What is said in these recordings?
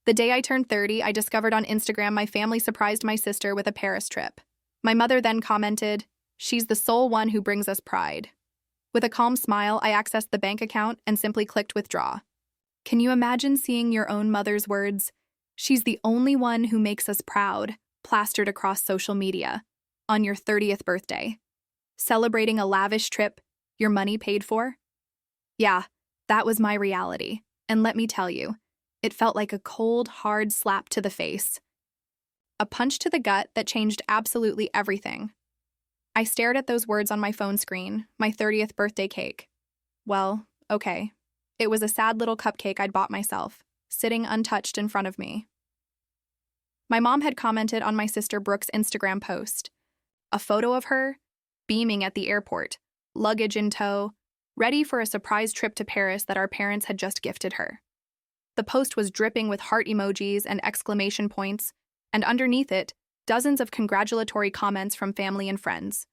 The day I turned 30, I discovered on Instagram my family surprised my sister with a Paris trip. My mother then commented, "She's the sole one who brings us pride." With a calm smile, I accessed the bank account and simply clicked withdraw. Can you imagine seeing your own mother's words, "She's the only one who makes us proud," plastered across social media on your 30th birthday? Celebrating a lavish trip your money paid for? Yeah, that was my reality. And let me tell you, it felt like a cold, hard slap to the face. A punch to the gut that changed absolutely everything. I stared at those words on my phone screen, my 30th birthday cake. Well, okay. It was a sad little cupcake I'd bought myself, sitting untouched in front of me. My mom had commented on my sister Brooke's Instagram post. A photo of her, beaming at the airport, luggage in tow, ready for a surprise trip to Paris that our parents had just gifted her. The post was dripping with heart emojis and exclamation points, and underneath it, dozens of congratulatory comments from family and friends.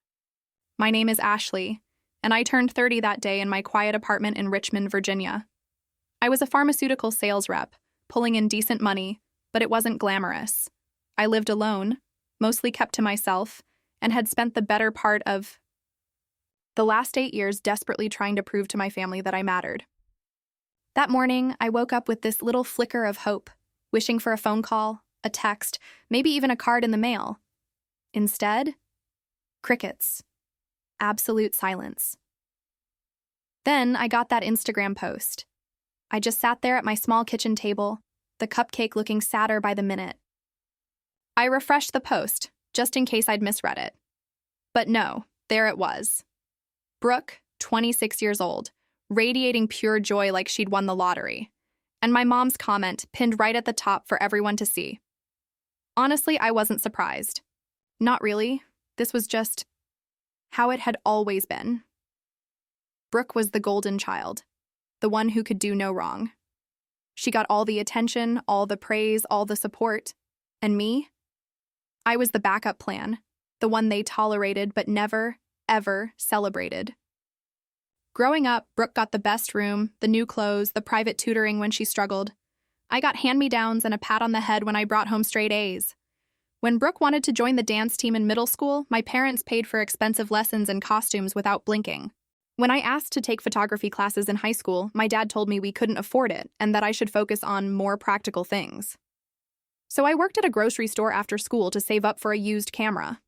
My name is Ashley, and I turned 30 that day in my quiet apartment in Richmond, Virginia. I was a pharmaceutical sales rep, pulling in decent money, but it wasn't glamorous. I lived alone, mostly kept to myself, and had spent the better part of the last 8 years desperately trying to prove to my family that I mattered. That morning, I woke up with this little flicker of hope, wishing for a phone call, a text, maybe even a card in the mail. Instead, crickets. Absolute silence. Then I got that Instagram post. I just sat there at my small kitchen table, the cupcake looking sadder by the minute. I refreshed the post, just in case I'd misread it. But no, there it was. Brooke, 26 years old, radiating pure joy like she'd won the lottery. And my mom's comment pinned right at the top for everyone to see. Honestly, I wasn't surprised. Not really. This was just how it had always been. Brooke was the golden child, the one who could do no wrong. She got all the attention, all the praise, all the support. And me? I was the backup plan, the one they tolerated but never, ever celebrated. Growing up, Brooke got the best room, the new clothes, the private tutoring when she struggled. I got hand-me-downs and a pat on the head when I brought home straight A's. When Brooke wanted to join the dance team in middle school, my parents paid for expensive lessons and costumes without blinking. When I asked to take photography classes in high school, my dad told me we couldn't afford it and that I should focus on more practical things. So I worked at a grocery store after school to save up for a used camera.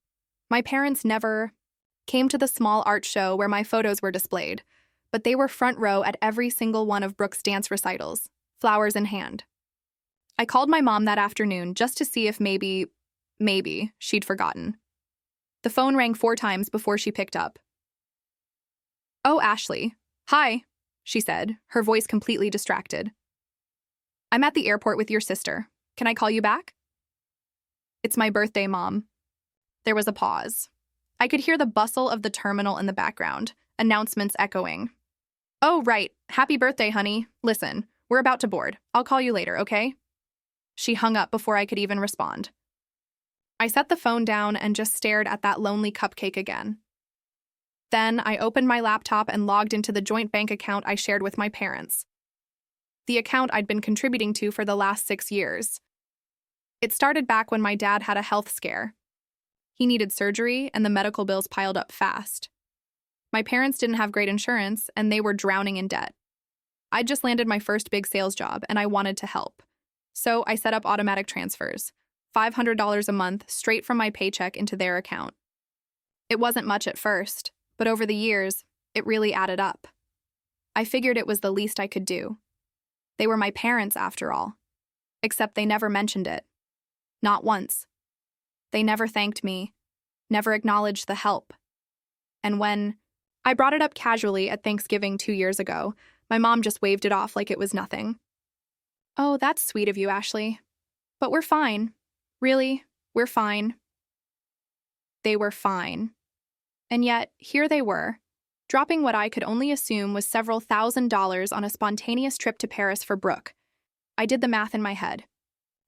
My parents never came to the small art show where my photos were displayed, but they were front row at every single one of Brooke's dance recitals, flowers in hand. I called my mom that afternoon just to see if maybe she'd forgotten. The phone rang 4 times before she picked up. "Oh, Ashley. Hi," she said, her voice completely distracted. "I'm at the airport with your sister. Can I call you back?" "It's my birthday, Mom." There was a pause. I could hear the bustle of the terminal in the background, announcements echoing. "Oh, right. Happy birthday, honey. Listen, we're about to board. I'll call you later, okay?" She hung up before I could even respond. I set the phone down and just stared at that lonely cupcake again. Then I opened my laptop and logged into the joint bank account I shared with my parents. The account I'd been contributing to for the last 6 years. It started back when my dad had a health scare. He needed surgery, and the medical bills piled up fast. My parents didn't have great insurance, and they were drowning in debt. I'd just landed my first big sales job, and I wanted to help. So I set up automatic transfers, $500 a month straight from my paycheck into their account. It wasn't much at first, but over the years, it really added up. I figured it was the least I could do. They were my parents, after all. Except they never mentioned it. Not once. They never thanked me, never acknowledged the help. And when I brought it up casually at Thanksgiving 2 years ago, my mom just waved it off like it was nothing. "Oh, that's sweet of you, Ashley. But we're fine. Really, we're fine." They were fine. And yet, here they were, dropping what I could only assume was several $1,000s on a spontaneous trip to Paris for Brooke. I did the math in my head.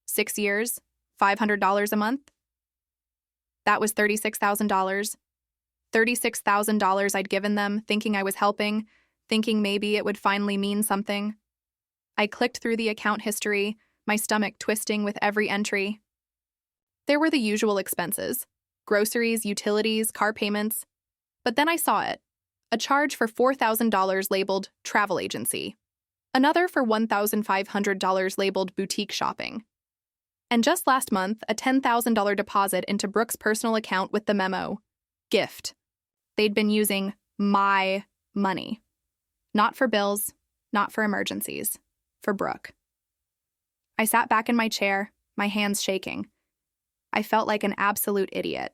6 years, $500 a month? That was $36,000. $36,000 I'd given them, thinking I was helping, thinking maybe it would finally mean something. I clicked through the account history, my stomach twisting with every entry. There were the usual expenses: groceries, utilities, car payments. But then I saw it: a charge for $4,000 labeled travel agency, another for $1,500 labeled boutique shopping. And just last month, a $10,000 deposit into Brooke's personal account with the memo, gift. They'd been using my money. Not for bills, not for emergencies, for Brooke. I sat back in my chair, my hands shaking. I felt like an absolute idiot.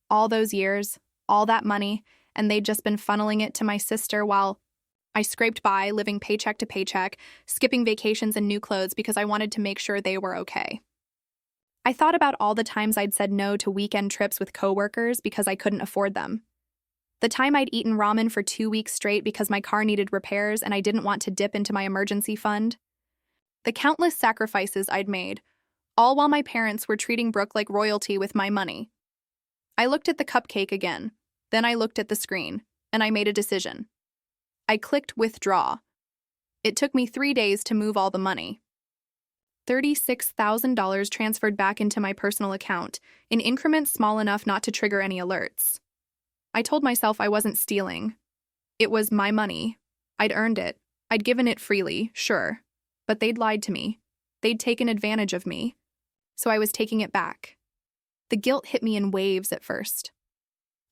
All those years, all that money, and they'd just been funneling it to my sister while I scraped by, living paycheck to paycheck, skipping vacations and new clothes because I wanted to make sure they were okay. I thought about all the times I'd said no to weekend trips with coworkers because I couldn't afford them. The time I'd eaten ramen for 2 weeks straight because my car needed repairs and I didn't want to dip into my emergency fund. The countless sacrifices I'd made, all while my parents were treating Brooke like royalty with my money. I looked at the cupcake again, then I looked at the screen, and I made a decision. I clicked withdraw. It took me 3 days to move all the money. $36,000 transferred back into my personal account, in increments small enough not to trigger any alerts. I told myself I wasn't stealing. It was my money. I'd earned it. I'd given it freely, sure. But they'd lied to me. They'd taken advantage of me. So I was taking it back. The guilt hit me in waves at first.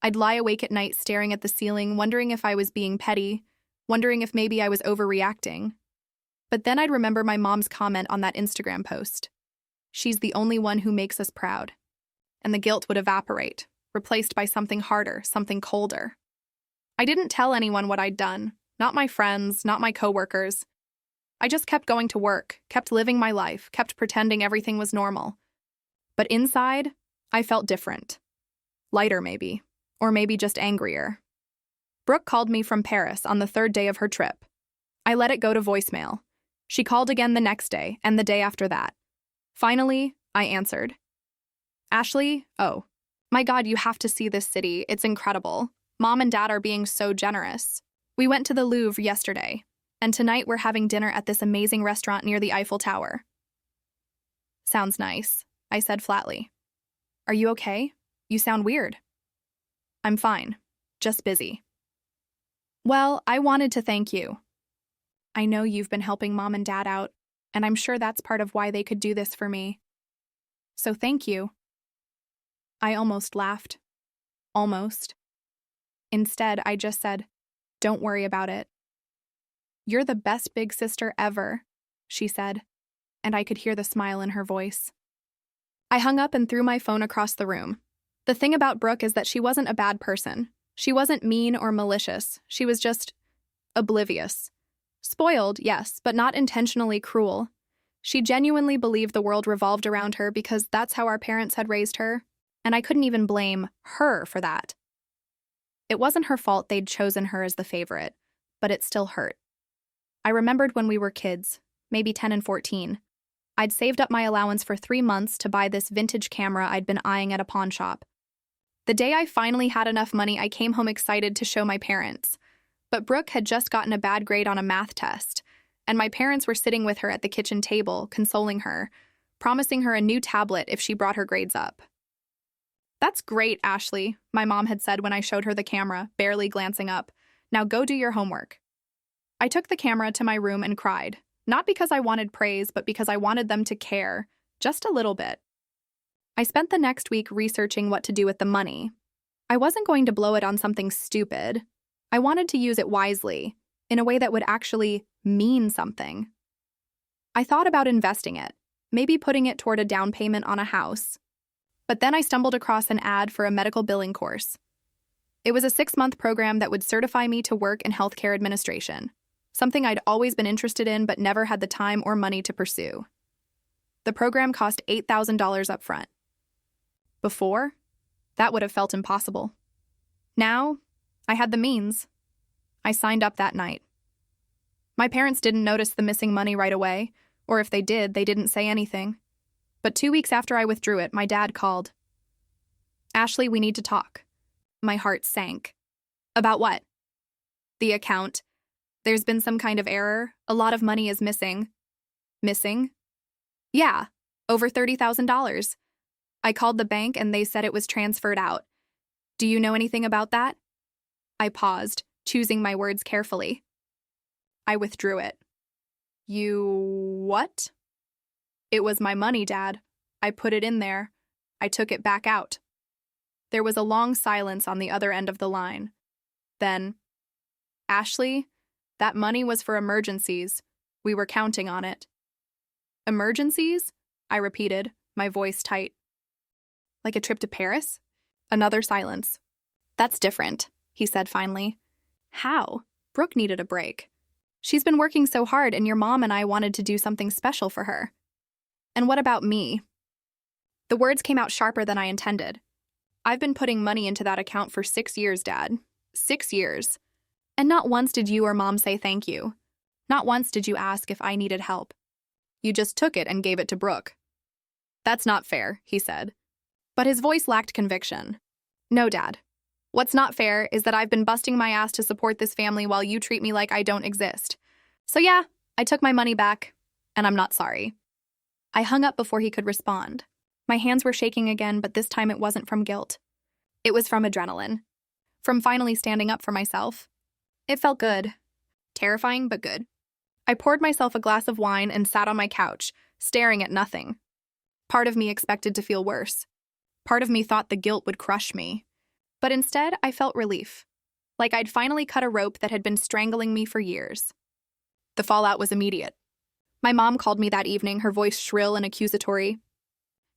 I'd lie awake at night staring at the ceiling, wondering if I was being petty, wondering if maybe I was overreacting. But then I'd remember my mom's comment on that Instagram post. She's the only one who makes us proud. And the guilt would evaporate, replaced by something harder, something colder. I didn't tell anyone what I'd done, not my friends, not my coworkers. I just kept going to work, kept living my life, kept pretending everything was normal. But inside, I felt different. Lighter, maybe. Or maybe just angrier. Brooke called me from Paris on the 3rd day of her trip. I let it go to voicemail. She called again the next day and the day after that. Finally, I answered. Ashley, oh, my God, you have to see this city. It's incredible. Mom and Dad are being so generous. We went to the Louvre yesterday, and tonight we're having dinner at this amazing restaurant near the Eiffel Tower. Sounds nice, I said flatly. Are you okay? You sound weird. I'm fine, just busy. Well, I wanted to thank you. I know you've been helping Mom and Dad out, and I'm sure that's part of why they could do this for me. So thank you. I almost laughed. Almost. Instead, I just said, don't worry about it. You're the best big sister ever, she said, and I could hear the smile in her voice. I hung up and threw my phone across the room. The thing about Brooke is that she wasn't a bad person. She wasn't mean or malicious. She was just oblivious. Spoiled, yes, but not intentionally cruel. She genuinely believed the world revolved around her because that's how our parents had raised her, and I couldn't even blame her for that. It wasn't her fault they'd chosen her as the favorite, but it still hurt. I remembered when we were kids, maybe 10 and 14. I'd saved up my allowance for 3 months to buy this vintage camera I'd been eyeing at a pawn shop. The day I finally had enough money, I came home excited to show my parents. But Brooke had just gotten a bad grade on a math test, and my parents were sitting with her at the kitchen table, consoling her, promising her a new tablet if she brought her grades up. That's great, Ashley, my mom had said when I showed her the camera, barely glancing up. Now go do your homework. I took the camera to my room and cried, not because I wanted praise, but because I wanted them to care, just a little bit. I spent the next week researching what to do with the money. I wasn't going to blow it on something stupid. I wanted to use it wisely, in a way that would actually mean something. I thought about investing it, maybe putting it toward a down payment on a house. But then I stumbled across an ad for a medical billing course. It was a 6-month program that would certify me to work in healthcare administration, something I'd always been interested in but never had the time or money to pursue. The program cost $8,000 up front. Before, that would have felt impossible. Now, I had the means. I signed up that night. My parents didn't notice the missing money right away, or if they did, they didn't say anything. But 2 weeks after I withdrew it, my dad called. Ashley, we need to talk. My heart sank. About what? The account. There's been some kind of error. A lot of money is missing. Missing? Yeah, over $30,000. I called the bank and they said it was transferred out. Do you know anything about that? I paused, choosing my words carefully. I withdrew it. You what? It was my money, Dad. I put it in there. I took it back out. There was a long silence on the other end of the line. Then, Ashley, that money was for emergencies. We were counting on it. Emergencies? I repeated, my voice tight. Like a trip to Paris? Another silence. That's different, he said finally. How? Brooke needed a break. She's been working so hard and your mom and I wanted to do something special for her. And what about me? The words came out sharper than I intended. I've been putting money into that account for 6 years, Dad. 6 years. And not once did you or Mom say thank you. Not once did you ask if I needed help. You just took it and gave it to Brooke. That's not fair, he said. But his voice lacked conviction. No, Dad. What's not fair is that I've been busting my ass to support this family while you treat me like I don't exist. So yeah, I took my money back, and I'm not sorry. I hung up before he could respond. My hands were shaking again, but this time it wasn't from guilt. It was from adrenaline. From finally standing up for myself. It felt good. Terrifying, but good. I poured myself a glass of wine and sat on my couch, staring at nothing. Part of me expected to feel worse. Part of me thought the guilt would crush me. But instead, I felt relief. Like I'd finally cut a rope that had been strangling me for years. The fallout was immediate. My mom called me that evening, her voice shrill and accusatory.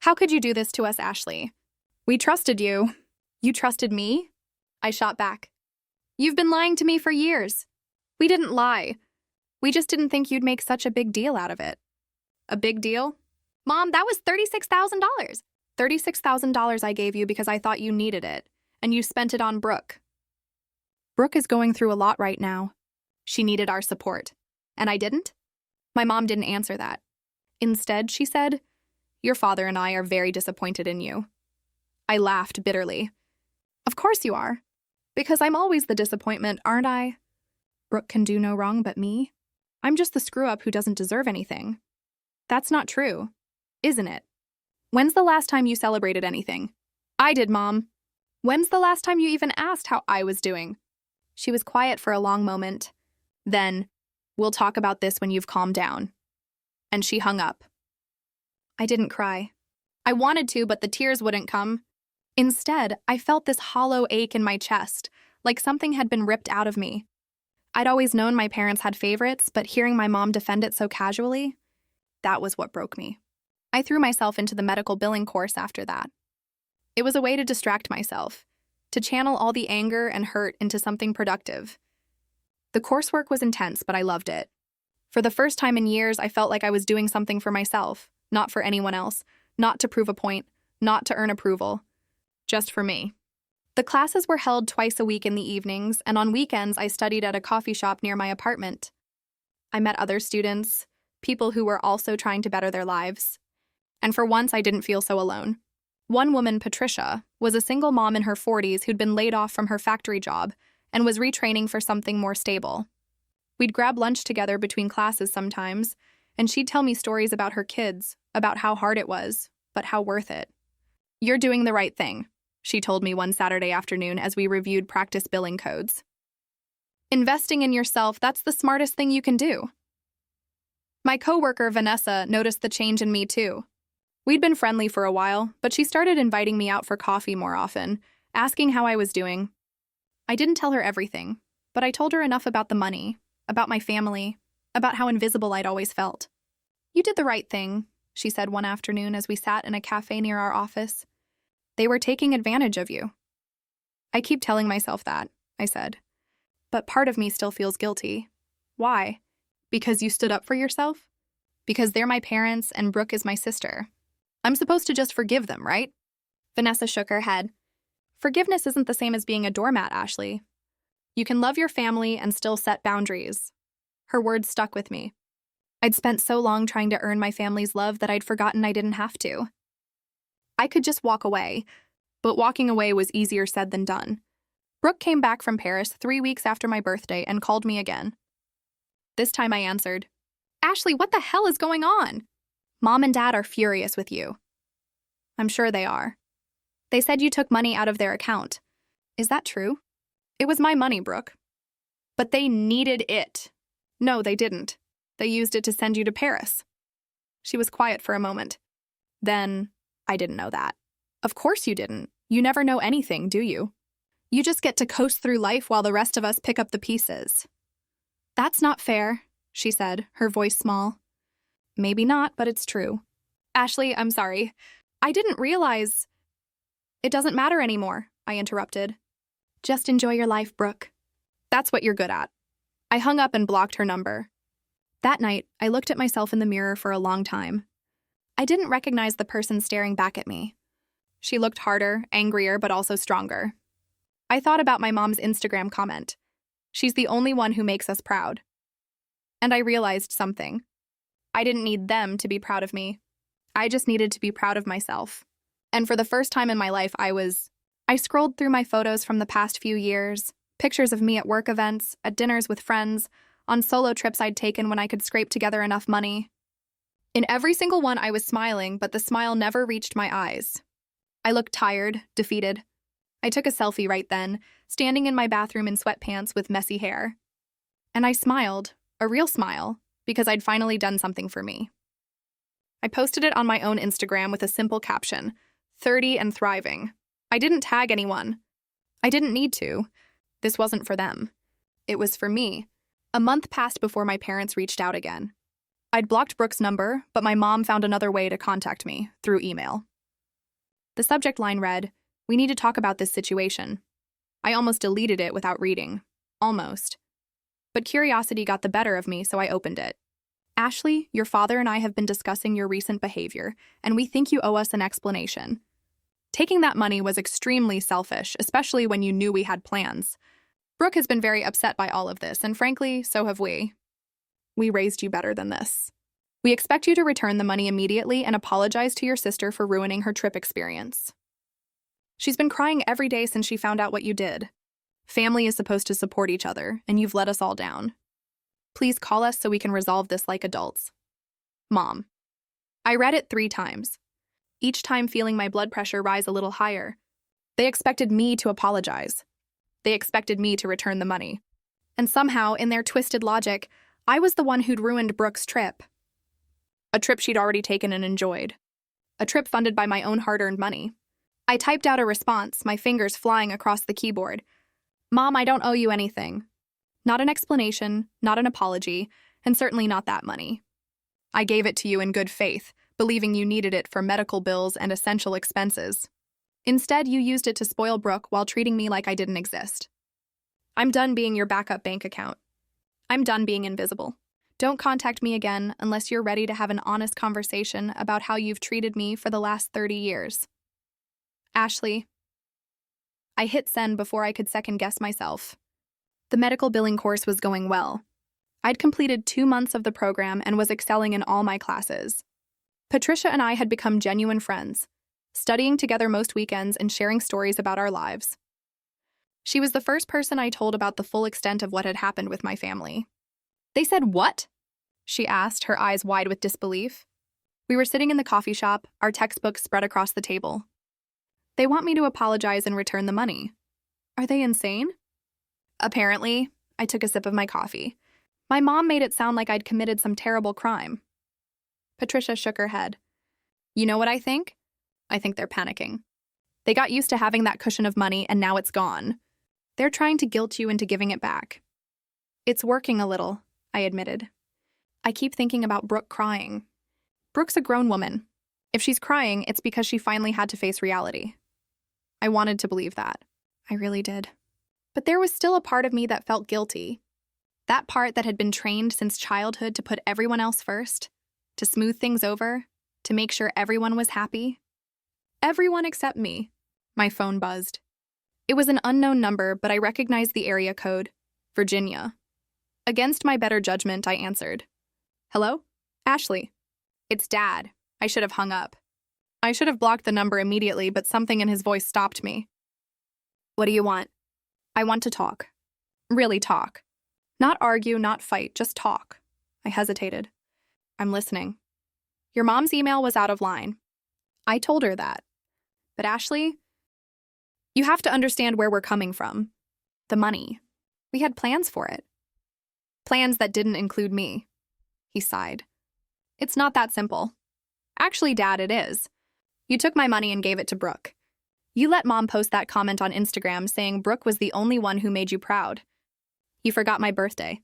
How could you do this to us, Ashley? We trusted you. You trusted me? I shot back. You've been lying to me for years. We didn't lie. We just didn't think you'd make such a big deal out of it. A big deal? Mom, that was $36,000. $36,000 I gave you because I thought you needed it, and you spent it on Brooke. Brooke is going through a lot right now. She needed our support. And I didn't? My mom didn't answer that. Instead, she said, your father and I are very disappointed in you. I laughed bitterly. Of course you are. Because I'm always the disappointment, aren't I? Brooke can do no wrong but me. I'm just the screw-up who doesn't deserve anything. That's not true, isn't it? When's the last time you celebrated anything? I did, Mom. When's the last time you even asked how I was doing? She was quiet for a long moment. Then, we'll talk about this when you've calmed down. And she hung up. I didn't cry. I wanted to, but the tears wouldn't come. Instead, I felt this hollow ache in my chest, like something had been ripped out of me. I'd always known my parents had favorites, but hearing my mom defend it so casually, that was what broke me. I threw myself into the medical billing course after that. It was a way to distract myself, to channel all the anger and hurt into something productive. The coursework was intense, but I loved it. For the first time in years, I felt like I was doing something for myself, not for anyone else, not to prove a point, not to earn approval, just for me. The classes were held twice a week in the evenings, and on weekends I studied at a coffee shop near my apartment. I met other students, people who were also trying to better their lives. And for once, I didn't feel so alone. One woman, Patricia, was a single mom in her 40s who'd been laid off from her factory job and was retraining for something more stable. We'd grab lunch together between classes sometimes, and she'd tell me stories about her kids, about how hard it was, but how worth it. You're doing the right thing, she told me one Saturday afternoon as we reviewed practice billing codes. Investing in yourself, that's the smartest thing you can do. My coworker, Vanessa, noticed the change in me too. We'd been friendly for a while, but she started inviting me out for coffee more often, asking how I was doing. I didn't tell her everything, but I told her enough about the money, about my family, about how invisible I'd always felt. You did the right thing, she said one afternoon as we sat in a cafe near our office. They were taking advantage of you. I keep telling myself that, I said. But part of me still feels guilty. Why? Because you stood up for yourself? Because they're my parents and Brooke is my sister. I'm supposed to just forgive them, right? Vanessa shook her head. Forgiveness isn't the same as being a doormat, Ashley. You can love your family and still set boundaries. Her words stuck with me. I'd spent so long trying to earn my family's love that I'd forgotten I didn't have to. I could just walk away, but walking away was easier said than done. Brooke came back from Paris 3 weeks after my birthday and called me again. This time I answered, Ashley, what the hell is going on? Mom and Dad are furious with you. I'm sure they are. They said you took money out of their account. Is that true? It was my money, Brooke. But they needed it. No, they didn't. They used it to send you to Paris. She was quiet for a moment. Then, I didn't know that. Of course you didn't. You never know anything, do you? You just get to coast through life while the rest of us pick up the pieces. That's not fair, she said, her voice small. Maybe not, but it's true. Ashley, I'm sorry. I didn't realize. It doesn't matter anymore, I interrupted. Just enjoy your life, Brooke. That's what you're good at. I hung up and blocked her number. That night, I looked at myself in the mirror for a long time. I didn't recognize the person staring back at me. She looked harder, angrier, but also stronger. I thought about my mom's Instagram comment. She's the only one who makes us proud. And I realized something. I didn't need them to be proud of me. I just needed to be proud of myself. And for the first time in my life, I scrolled through my photos from the past few years, pictures of me at work events, at dinners with friends, on solo trips I'd taken when I could scrape together enough money. In every single one, I was smiling, but the smile never reached my eyes. I looked tired, defeated. I took a selfie right then, standing in my bathroom in sweatpants with messy hair. And I smiled, a real smile, because I'd finally done something for me. I posted it on my own Instagram with a simple caption, 30 and thriving. I didn't tag anyone. I didn't need to. This wasn't for them. It was for me. A month passed before my parents reached out again. I'd blocked Brooke's number, but my mom found another way to contact me, through email. The subject line read, "We need to talk about this situation." I almost deleted it without reading. Almost. But curiosity got the better of me, so I opened it. "Ashley, your father and I have been discussing your recent behavior, and we think you owe us an explanation. Taking that money was extremely selfish, especially when you knew we had plans. Brooke has been very upset by all of this, and frankly, so have we. We raised you better than this. We expect you to return the money immediately and apologize to your sister for ruining her trip experience. She's been crying every day since she found out what you did. Family is supposed to support each other, and you've let us all down. Please call us so we can resolve this like adults. Mom." I read it 3 times, each time feeling my blood pressure rise a little higher. They expected me to apologize. They expected me to return the money. And somehow, in their twisted logic, I was the one who'd ruined Brooke's trip. A trip she'd already taken and enjoyed. A trip funded by my own hard-earned money. I typed out a response, my fingers flying across the keyboard. "Mom, I don't owe you anything. Not an explanation, not an apology, and certainly not that money. I gave it to you in good faith, believing you needed it for medical bills and essential expenses. Instead, you used it to spoil Brooke while treating me like I didn't exist. I'm done being your backup bank account. I'm done being invisible. Don't contact me again unless you're ready to have an honest conversation about how you've treated me for the last 30 years. Ashley." I hit send before I could second-guess myself. The medical billing course was going well. I'd completed 2 months of the program and was excelling in all my classes. Patricia and I had become genuine friends, studying together most weekends and sharing stories about our lives. She was the first person I told about the full extent of what had happened with my family. "They said what?" she asked, her eyes wide with disbelief. We were sitting in the coffee shop, our textbooks spread across the table. "They want me to apologize and return the money. Are they insane?" "Apparently." I took a sip of my coffee. "My mom made it sound like I'd committed some terrible crime." Patricia shook her head. "You know what I think? I think they're panicking. They got used to having that cushion of money, and now it's gone. They're trying to guilt you into giving it back." "It's working a little," I admitted. "I keep thinking about Brooke crying. Brooke's a grown woman. If she's crying, it's because she finally had to face reality." I wanted to believe that. I really did. But there was still a part of me that felt guilty. That part that had been trained since childhood to put everyone else first, to smooth things over, to make sure everyone was happy. Everyone except me. My phone buzzed. It was an unknown number, but I recognized the area code. Virginia. Against my better judgment, I answered. "Hello? Ashley." "It's Dad." I should have hung up. I should have blocked the number immediately, but something in his voice stopped me. "What do you want?" "I want to talk. Really talk. Not argue, not fight, just talk." I hesitated. "I'm listening." Your mom's email was out of line. I told her that. But Ashley, you have to understand where we're coming from. The money. We had plans for it. Plans that didn't include me. He sighed. It's not that simple. Actually, Dad, it is. You took my money and gave it to Brooke. You let Mom post that comment on Instagram saying Brooke was the only one who made you proud. You forgot my birthday.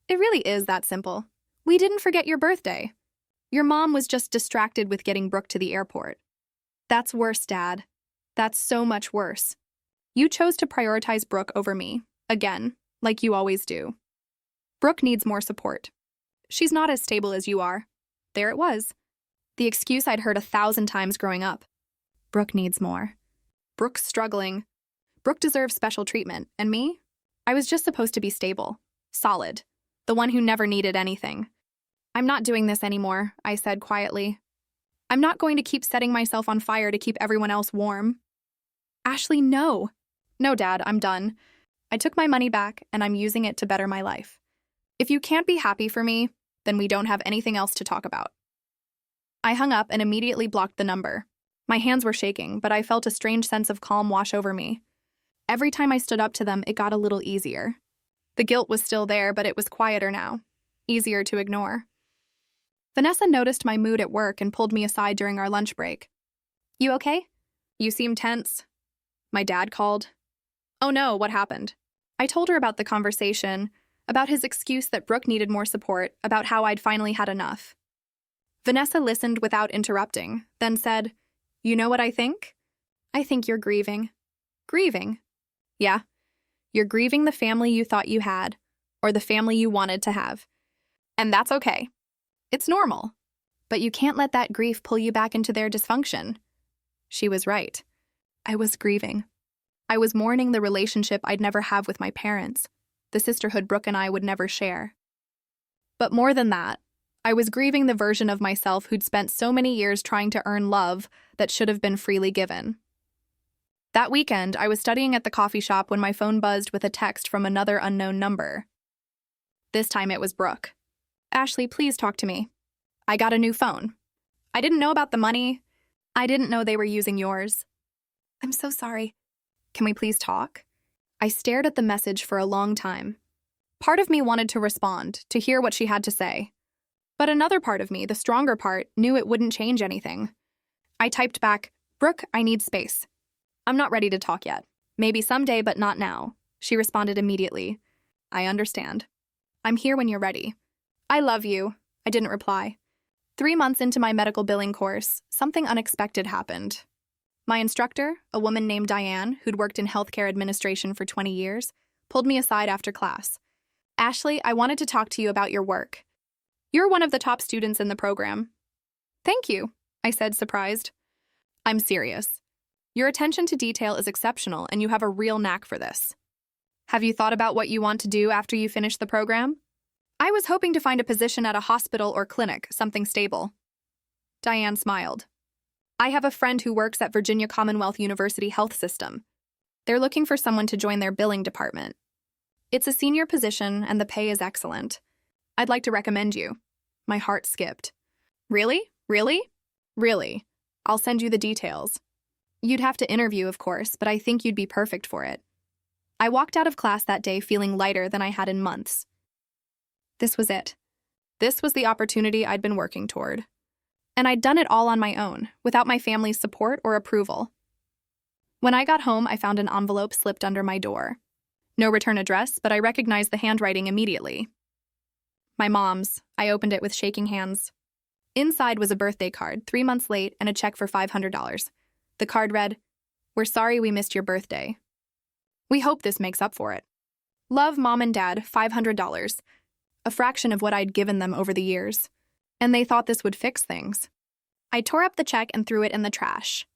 It really is that simple. We didn't forget your birthday. Your mom was just distracted with getting Brooke to the airport. That's worse, Dad. That's so much worse. You chose to prioritize Brooke over me, again, like you always do. Brooke needs more support. She's not as stable as you are. There it was. The excuse I'd heard 1,000 times growing up. Brooke needs more. Brooke's struggling. Brooke deserves special treatment, and me? I was just supposed to be stable, solid, the one who never needed anything. I'm not doing this anymore, I said quietly. I'm not going to keep setting myself on fire to keep everyone else warm. Ashley, no. No, Dad, I'm done. I took my money back, and I'm using it to better my life. If you can't be happy for me, then we don't have anything else to talk about. I hung up and immediately blocked the number. My hands were shaking, but I felt a strange sense of calm wash over me. Every time I stood up to them, it got a little easier. The guilt was still there, but it was quieter now. Easier to ignore. Vanessa noticed my mood at work and pulled me aside during our lunch break. You okay? You seem tense. My dad called. Oh no, what happened? I told her about the conversation, about his excuse that Brooke needed more support, about how I'd finally had enough. Vanessa listened without interrupting, then said, You know what I think? I think you're grieving. Grieving? Yeah. You're grieving the family you thought you had, or the family you wanted to have. And that's okay. It's normal. But you can't let that grief pull you back into their dysfunction. She was right. I was grieving. I was mourning the relationship I'd never have with my parents, the sisterhood Brooke and I would never share. But more than that, I was grieving the version of myself who'd spent so many years trying to earn love that should have been freely given. That weekend, I was studying at the coffee shop when my phone buzzed with a text from another unknown number. This time it was Brooke. Ashley, please talk to me. I got a new phone. I didn't know about the money. I didn't know they were using yours. I'm so sorry. Can we please talk? I stared at the message for a long time. Part of me wanted to respond, to hear what she had to say. But another part of me, the stronger part, knew it wouldn't change anything. I typed back, Brooke, I need space. I'm not ready to talk yet. Maybe someday, but not now. She responded immediately. I understand. I'm here when you're ready. I love you. I didn't reply. 3 months into my medical billing course, something unexpected happened. My instructor, a woman named Diane, who'd worked in healthcare administration for 20 years, pulled me aside after class. Ashley, I wanted to talk to you about your work. You're one of the top students in the program. Thank you, I said, surprised. I'm serious. Your attention to detail is exceptional, and you have a real knack for this. Have you thought about what you want to do after you finish the program? I was hoping to find a position at a hospital or clinic, something stable. Diane smiled. I have a friend who works at Virginia Commonwealth University Health System. They're looking for someone to join their billing department. It's a senior position, and the pay is excellent. I'd like to recommend you. My heart skipped. Really? Really? Really. I'll send you the details. You'd have to interview, of course, but I think you'd be perfect for it. I walked out of class that day feeling lighter than I had in months. This was it. This was the opportunity I'd been working toward. And I'd done it all on my own, without my family's support or approval. When I got home, I found an envelope slipped under my door. No return address, but I recognized the handwriting immediately. My mom's. I opened it with shaking hands. Inside was a birthday card, 3 months late, and a check for $500. The card read, We're sorry we missed your birthday. We hope this makes up for it. Love, Mom and Dad, $500. A fraction of what I'd given them over the years. And they thought this would fix things. I tore up the check and threw it in the trash.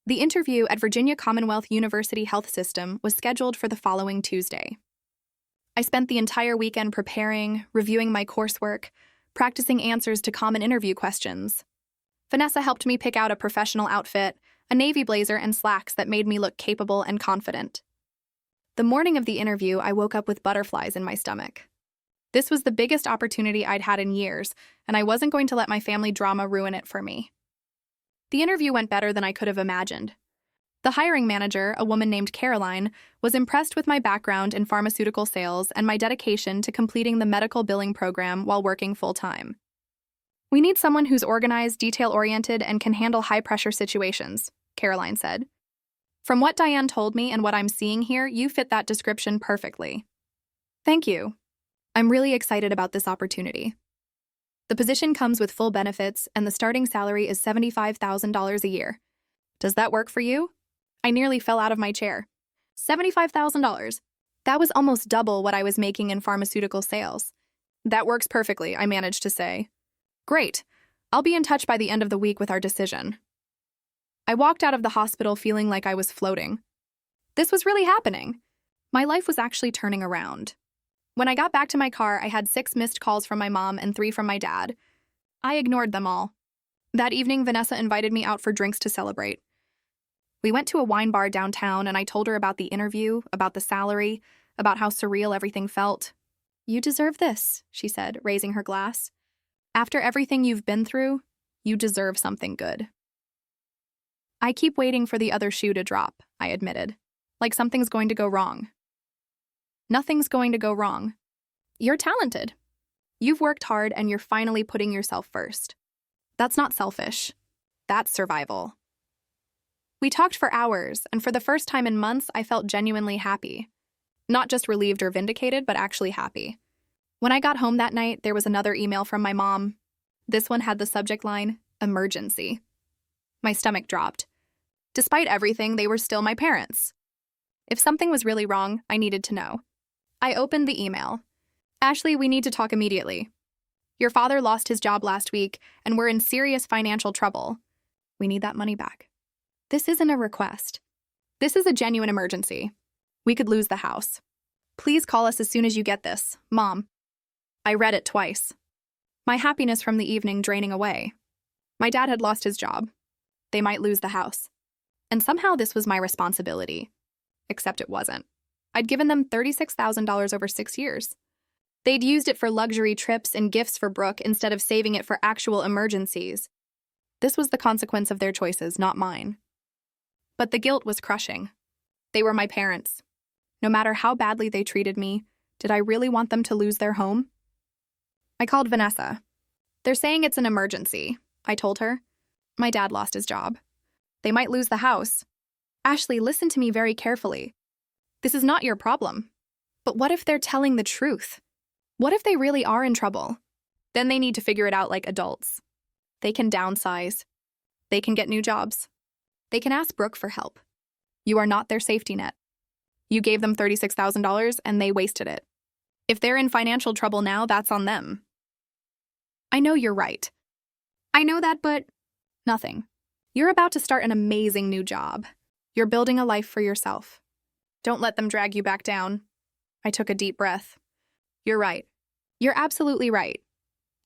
The interview at Virginia Commonwealth University Health System was scheduled for the following Tuesday. I spent the entire weekend preparing, reviewing my coursework, practicing answers to common interview questions. Vanessa helped me pick out a professional outfit, a navy blazer and slacks that made me look capable and confident. The morning of the interview, I woke up with butterflies in my stomach. This was the biggest opportunity I'd had in years, and I wasn't going to let my family drama ruin it for me. The interview went better than I could have imagined. The hiring manager, a woman named Caroline, was impressed with my background in pharmaceutical sales and my dedication to completing the medical billing program while working full-time. "We need someone who's organized, detail-oriented, and can handle high-pressure situations," Caroline said. "From what Diane told me and what I'm seeing here, you fit that description perfectly." "Thank you. I'm really excited about this opportunity. The position comes with full benefits, and the starting salary is $75,000 a year. Does that work for you?" I nearly fell out of my chair. $75,000. That was almost double what I was making in pharmaceutical sales. "That works perfectly," I managed to say. "Great. I'll be in touch by the end of the week with our decision." I walked out of the hospital feeling like I was floating. This was really happening. My life was actually turning around. When I got back to my car, I had 6 missed calls from my mom and 3 from my dad. I ignored them all. That evening, Vanessa invited me out for drinks to celebrate. We went to a wine bar downtown, and I told her about the interview, about the salary, about how surreal everything felt. "You deserve this," she said, raising her glass. "After everything you've been through, you deserve something good." "I keep waiting for the other shoe to drop," I admitted. "Like something's going to go wrong." "Nothing's going to go wrong. You're talented. You've worked hard, and you're finally putting yourself first. That's not selfish. That's survival." We talked for hours, and for the first time in months, I felt genuinely happy. Not just relieved or vindicated, but actually happy. When I got home that night, there was another email from my mom. This one had the subject line, "Emergency." My stomach dropped. Despite everything, they were still my parents. If something was really wrong, I needed to know. I opened the email. "Ashley, we need to talk immediately. Your father lost his job last week, and we're in serious financial trouble. We need that money back. This isn't a request. This is a genuine emergency. We could lose the house. Please call us as soon as you get this, Mom." I read it twice. My happiness from the evening draining away. My dad had lost his job. They might lose the house. And somehow this was my responsibility. Except it wasn't. I'd given them $36,000 over 6 years. They'd used it for luxury trips and gifts for Brooke instead of saving it for actual emergencies. This was the consequence of their choices, not mine. But the guilt was crushing. They were my parents. No matter how badly they treated me, did I really want them to lose their home? I called Vanessa. "They're saying it's an emergency," I told her. "My dad lost his job. They might lose the house. Ashley, listen to me very carefully. This is not your problem. But what if they're telling the truth? What if they really are in trouble? Then they need to figure it out like adults. They can downsize. They can get new jobs. They can ask Brooke for help. You are not their safety net. You gave them $36,000 and they wasted it. If they're in financial trouble now, that's on them." "I know you're right. I know that, but nothing. You're about to start an amazing new job. You're building a life for yourself. Don't let them drag you back down." I took a deep breath. "You're right. You're absolutely right."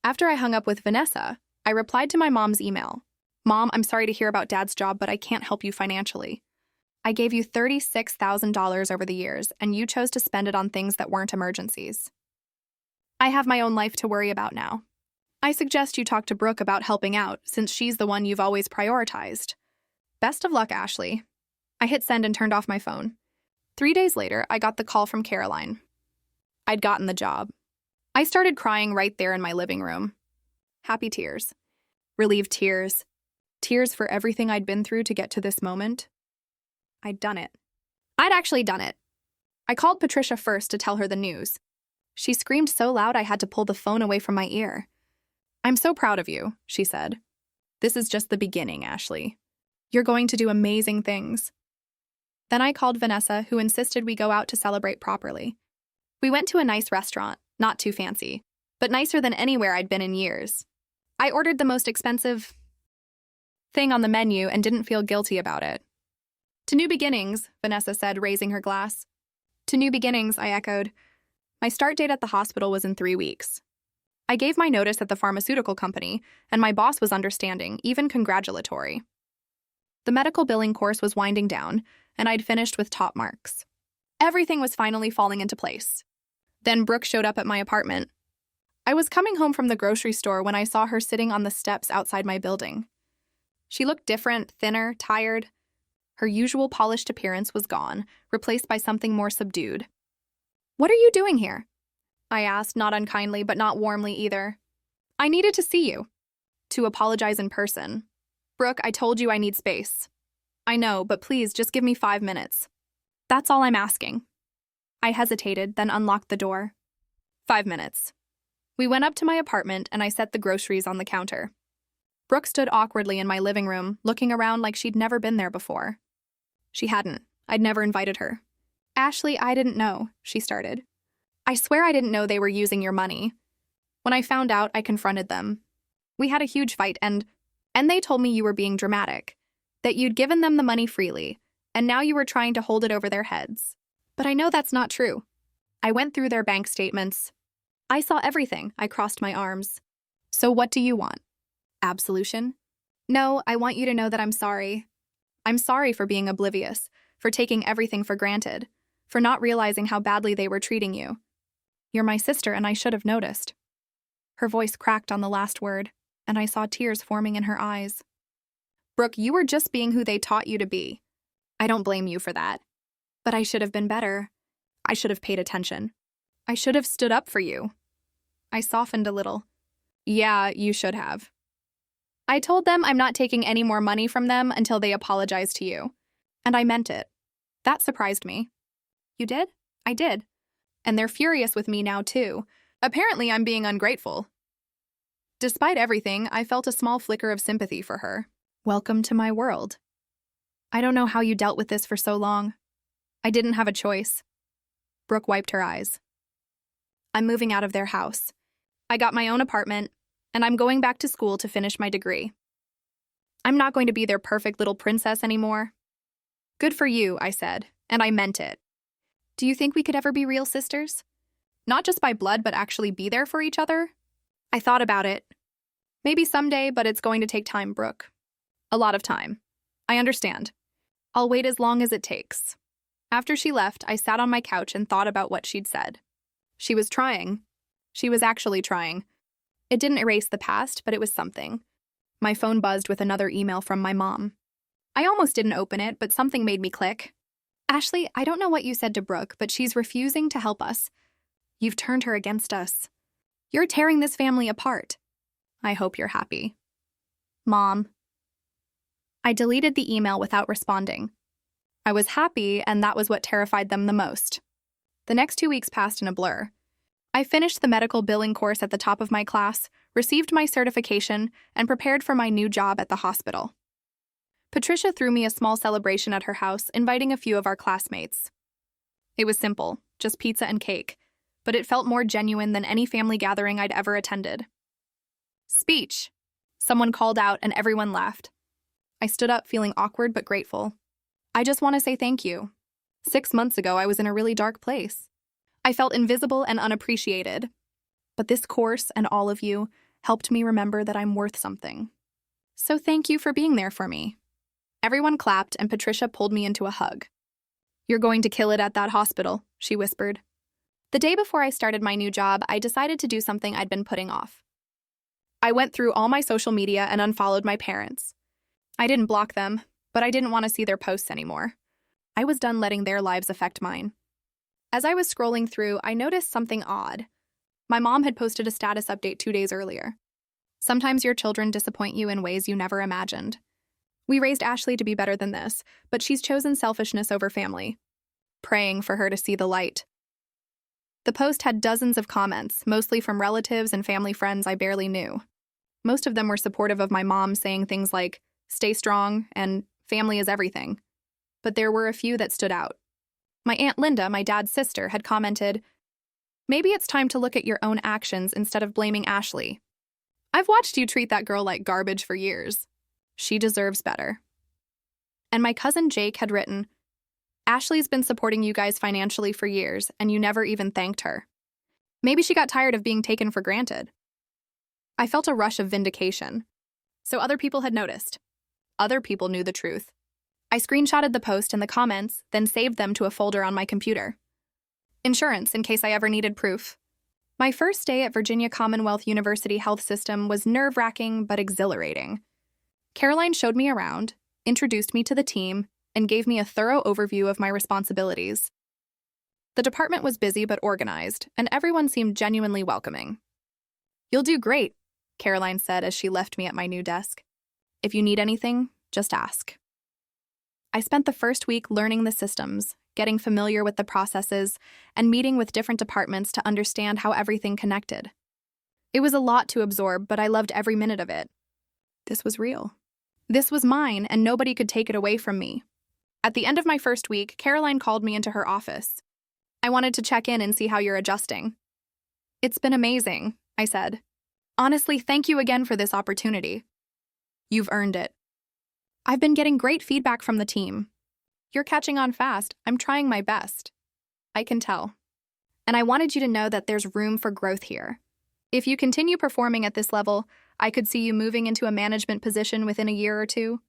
After I hung up with Vanessa, I replied to my mom's email. "Mom, I'm sorry to hear about Dad's job, but I can't help you financially. I gave you $36,000 over the years, and you chose to spend it on things that weren't emergencies. I have my own life to worry about now. I suggest you talk to Brooke about helping out, since she's the one you've always prioritized. Best of luck, Ashley." I hit send and turned off my phone. 3 days later, I got the call from Caroline. I'd gotten the job. I started crying right there in my living room. Happy tears. Relieved tears. Tears for everything I'd been through to get to this moment. I'd done it. I'd actually done it. I called Patricia first to tell her the news. She screamed so loud I had to pull the phone away from my ear. "I'm so proud of you," she said. "This is just the beginning, Ashley. You're going to do amazing things." Then I called Vanessa, who insisted we go out to celebrate properly. We went to a nice restaurant, not too fancy, but nicer than anywhere I'd been in years. I ordered the most expensive thing on the menu and didn't feel guilty about it. "To new beginnings," Vanessa said, raising her glass. "To new beginnings," I echoed. My start date at the hospital was in 3 weeks. I gave my notice at the pharmaceutical company, and my boss was understanding, even congratulatory. The medical billing course was winding down, and I'd finished with top marks. Everything was finally falling into place. Then Brooke showed up at my apartment, I was coming home from the grocery store when I saw her sitting on the steps outside my building. She looked different, thinner, tired. Her usual polished appearance was gone, replaced by something more subdued. "What are you doing here?" I asked, not unkindly, but not warmly either. "I needed to see you." To apologize in person. "Brooke, I told you I need space." "I know, but please just give me 5 minutes." "That's all I'm asking." I hesitated, then unlocked the door. 5 minutes. We went up to my apartment and I set the groceries on the counter. Brooke stood awkwardly in my living room, looking around like she'd never been there before. She hadn't. I'd never invited her. "Ashley, I didn't know," she started. "I swear I didn't know they were using your money." When I found out, I confronted them. "We had a huge fight and they told me you were being dramatic, that you'd given them the money freely, and now you were trying to hold it over their heads. But I know that's not true." I went through their bank statements. I saw everything. I crossed my arms. "So what do you want? Absolution?" "No, I want you to know that I'm sorry. I'm sorry for being oblivious, for taking everything for granted, for not realizing how badly they were treating you. You're my sister and I should have noticed." Her voice cracked on the last word, and I saw tears forming in her eyes. "Brooke, you were just being who they taught you to be. I don't blame you for that. But I should have been better. I should have paid attention. I should have stood up for you." I softened a little. "Yeah, you should have." I told them I'm not taking any more money from them until they apologize to you. And I meant it. That surprised me. "You did?" "I did. And they're furious with me now, too. Apparently, I'm being ungrateful." Despite everything, I felt a small flicker of sympathy for her. Welcome to my world. "I don't know how you dealt with this for so long." "I didn't have a choice." Brooke wiped her eyes. "I'm moving out of their house. I got my own apartment, and I'm going back to school to finish my degree. I'm not going to be their perfect little princess anymore." "Good for you," I said, and I meant it. "Do you think we could ever be real sisters? Not just by blood, but actually be there for each other?" I thought about it. "Maybe someday, but it's going to take time, Brooke. A lot of time. I understand. I'll wait as long as it takes." After she left, I sat on my couch and thought about what she'd said. She was trying. She was actually trying. It didn't erase the past, but it was something. My phone buzzed with another email from my mom. I almost didn't open it, but something made me click. "Ashley, I don't know what you said to Brooke, but she's refusing to help us. You've turned her against us. You're tearing this family apart. I hope you're happy. Mom." I deleted the email without responding. I was happy, and that was what terrified them the most. The next 2 weeks passed in a blur. I finished the medical billing course at the top of my class, received my certification, and prepared for my new job at the hospital. Patricia threw me a small celebration at her house, inviting a few of our classmates. It was simple, just pizza and cake, but it felt more genuine than any family gathering I'd ever attended. "Speech!" Someone called out, and everyone laughed. I stood up, feeling awkward but grateful. "I just want to say thank you. 6 months ago, I was in a really dark place. I felt invisible and unappreciated. But this course and all of you helped me remember that I'm worth something. So thank you for being there for me." Everyone clapped, and Patricia pulled me into a hug. "You're going to kill it at that hospital," she whispered. The day before I started my new job, I decided to do something I'd been putting off. I went through all my social media and unfollowed my parents. I didn't block them, but I didn't want to see their posts anymore. I was done letting their lives affect mine. As I was scrolling through, I noticed something odd. My mom had posted a status update 2 days earlier. "Sometimes your children disappoint you in ways you never imagined. We raised Ashley to be better than this, but she's chosen selfishness over family. Praying for her to see the light." The post had dozens of comments, mostly from relatives and family friends I barely knew. Most of them were supportive of my mom, saying things like, "Stay strong," and "Family is everything." But there were a few that stood out. My Aunt Linda, my dad's sister, had commented, "Maybe it's time to look at your own actions instead of blaming Ashley. I've watched you treat that girl like garbage for years. She deserves better." And my cousin Jake had written, "Ashley's been supporting you guys financially for years, and you never even thanked her. Maybe she got tired of being taken for granted." I felt a rush of vindication. So other people had noticed. Other people knew the truth. I screenshotted the post and the comments, then saved them to a folder on my computer. Insurance, in case I ever needed proof. My first day at Virginia Commonwealth University Health System was nerve-wracking but exhilarating. Caroline showed me around, introduced me to the team, and gave me a thorough overview of my responsibilities. The department was busy but organized, and everyone seemed genuinely welcoming. "You'll do great," Caroline said as she left me at my new desk. "If you need anything, just ask." I spent the first week learning the systems, getting familiar with the processes, and meeting with different departments to understand how everything connected. It was a lot to absorb, but I loved every minute of it. This was real. This was mine, and nobody could take it away from me. At the end of my first week, Caroline called me into her office. "I wanted to check in and see how you're adjusting." "It's been amazing," I said. "Honestly, thank you again for this opportunity." "You've earned it." "I've been getting great feedback from the team." "You're catching on fast. I'm trying my best." "I can tell." "And I wanted you to know that there's room for growth here. If you continue performing at this level, I could see you moving into a management position within a year or two."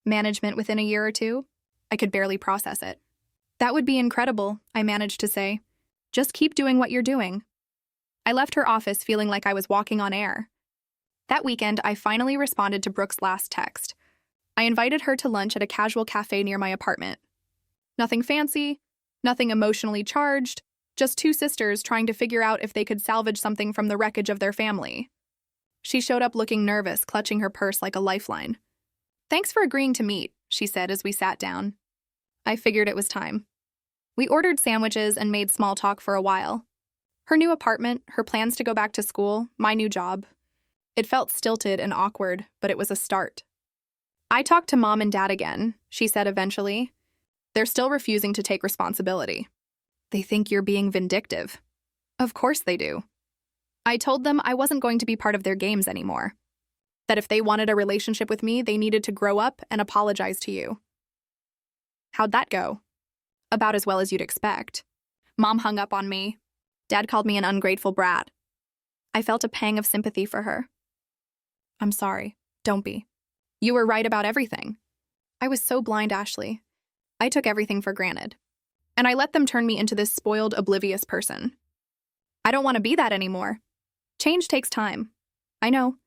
"Management within a year or two?" I could barely process it. "That would be incredible," I managed to say. "Just keep doing what you're doing." I left her office feeling like I was walking on air. That weekend, I finally responded to Brooke's last text. I invited her to lunch at a casual cafe near my apartment. Nothing fancy, nothing emotionally charged, just two sisters trying to figure out if they could salvage something from the wreckage of their family. She showed up looking nervous, clutching her purse like a lifeline. "Thanks for agreeing to meet," she said as we sat down. I figured it was time. We ordered sandwiches and made small talk for a while. Her new apartment, her plans to go back to school, my new job. It felt stilted and awkward, but it was a start. "I talked to Mom and Dad again," she said eventually. "They're still refusing to take responsibility. They think you're being vindictive." "Of course they do." I told them I wasn't going to be part of their games anymore. That if they wanted a relationship with me, they needed to grow up and apologize to you. How'd that go? About as well as you'd expect. Mom hung up on me. Dad called me an ungrateful brat. I felt a pang of sympathy for her. "I'm sorry. Don't be. You were right about everything." I was so blind, Ashley. I took everything for granted. And I let them turn me into this spoiled, oblivious person. I don't want to be that anymore. Change takes time. I know.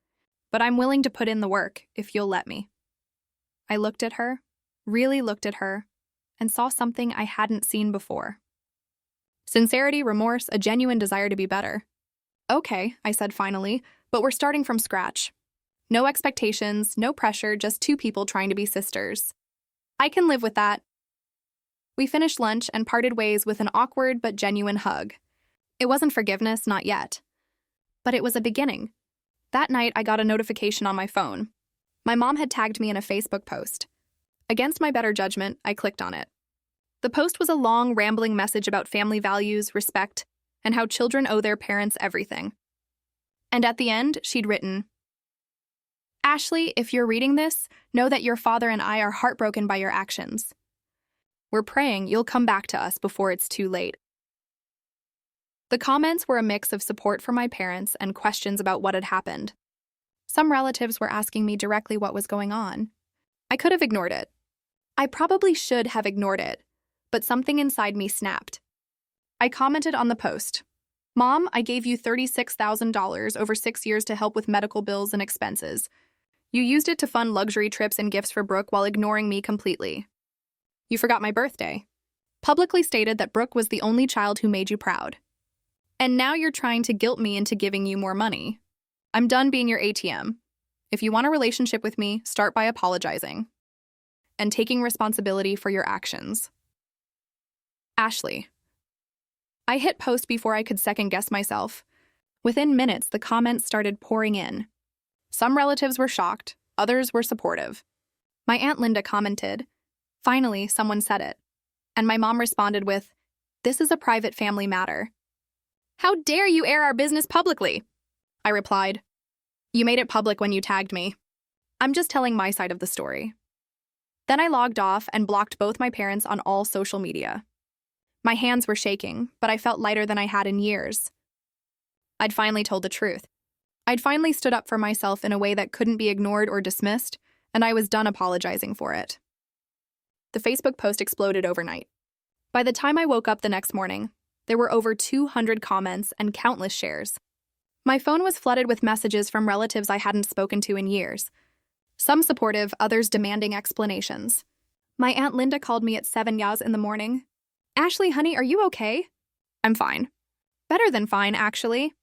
But I'm willing to put in the work, if you'll let me. I looked at her, really looked at her, and saw something I hadn't seen before. Sincerity, remorse, a genuine desire to be better. "Okay," I said finally, "but we're starting from scratch. No expectations, no pressure, just two people trying to be sisters. I can live with that." We finished lunch and parted ways with an awkward but genuine hug. It wasn't forgiveness, not yet. But it was a beginning. That night, I got a notification on my phone. My mom had tagged me in a Facebook post. Against my better judgment, I clicked on it. The post was a long, rambling message about family values, respect, and how children owe their parents everything. And at the end, she'd written, "Ashley, if you're reading this, know that your father and I are heartbroken by your actions. We're praying you'll come back to us before it's too late." The comments were a mix of support for my parents and questions about what had happened. Some relatives were asking me directly what was going on. I could have ignored it. I probably should have ignored it, but something inside me snapped. I commented on the post. "Mom, I gave you $36,000 over 6 years to help with medical bills and expenses. You used it to fund luxury trips and gifts for Brooke while ignoring me completely. You forgot my birthday. Publicly stated that Brooke was the only child who made you proud. And now you're trying to guilt me into giving you more money. I'm done being your ATM. If you want a relationship with me, start by apologizing and taking responsibility for your actions. Ashley." I hit post before I could second-guess myself. Within minutes, the comments started pouring in. Some relatives were shocked, others were supportive. My Aunt Linda commented, "Finally, someone said it." And my mom responded with, "This is a private family matter." "How dare you air our business publicly?" I replied, "You made it public when you tagged me. I'm just telling my side of the story." Then I logged off and blocked both my parents on all social media. My hands were shaking, but I felt lighter than I had in years. I'd finally told the truth. I'd finally stood up for myself in a way that couldn't be ignored or dismissed, and I was done apologizing for it. The Facebook post exploded overnight. By the time I woke up the next morning, There were over 200 comments and countless shares. My phone was flooded with messages from relatives I hadn't spoken to in years. Some supportive, others demanding explanations. My Aunt Linda called me at 7 yas in the morning. "Ashley, honey, are you okay?" "I'm fine." "Better than fine, actually.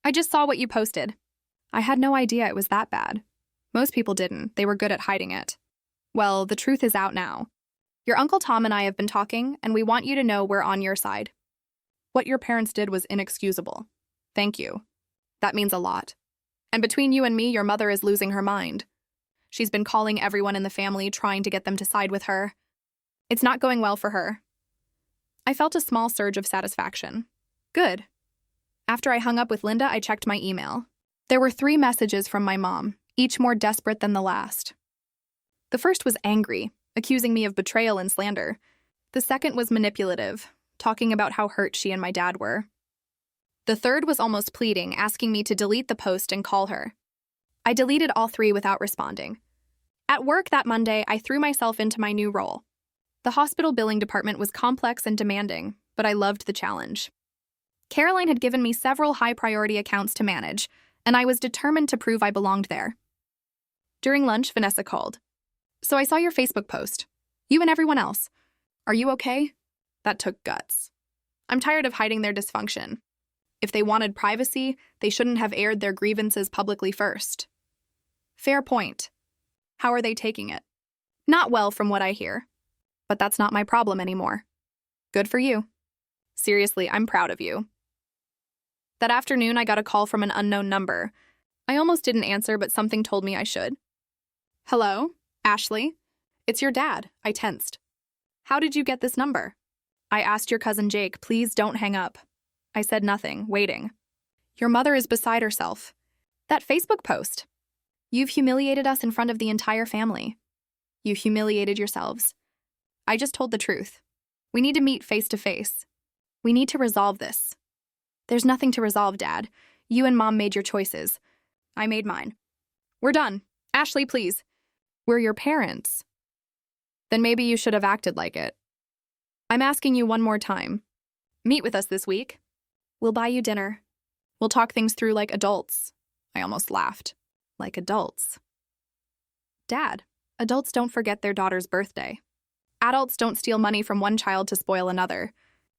I just saw what you posted." I had no idea it was that bad. Most people didn't. They were good at hiding it. Well, the truth is out now. Your Uncle Tom and I have been talking, and we want you to know we're on your side. What your parents did was inexcusable. Thank you. That means a lot. And between you and me, your mother is losing her mind. She's been calling everyone in the family, trying to get them to side with her. It's not going well for her. I felt a small surge of satisfaction. Good. After I hung up with Linda, I checked my email. There were 3 messages from my mom, each more desperate than the last. The first was angry, accusing me of betrayal and slander. The second was manipulative, talking about how hurt she and my dad were. The third was almost pleading, asking me to delete the post and call her. I deleted all 3 without responding. At work that Monday, I threw myself into my new role. The hospital billing department was complex and demanding, but I loved the challenge. Caroline had given me several high-priority accounts to manage, and I was determined to prove I belonged there. During lunch, Vanessa called. "So I saw your Facebook post. You and everyone else. Are you okay?" That took guts. I'm tired of hiding their dysfunction. If they wanted privacy, they shouldn't have aired their grievances publicly first. Fair point. How are they taking it? Not well from what I hear. But that's not my problem anymore. Good for you. Seriously, I'm proud of you. That afternoon, I got a call from an unknown number. I almost didn't answer, but something told me I should. "Hello, Ashley? It's your dad," I tensed. "How did you get this number?" "I asked your cousin Jake, please don't hang up." I said nothing, waiting. "Your mother is beside herself. That Facebook post. You've humiliated us in front of the entire family. You've humiliated yourselves. I just told the truth. We need to meet face to face. We need to resolve this." "There's nothing to resolve, Dad. You and Mom made your choices. I made mine. We're done. Ashley, please. We're your parents." "Then maybe you should have acted like it. I'm asking you one more time. Meet with us this week. We'll buy you dinner. We'll talk things through like adults." I almost laughed. Like adults. Dad, adults don't forget their daughter's birthday. Adults don't steal money from one child to spoil another.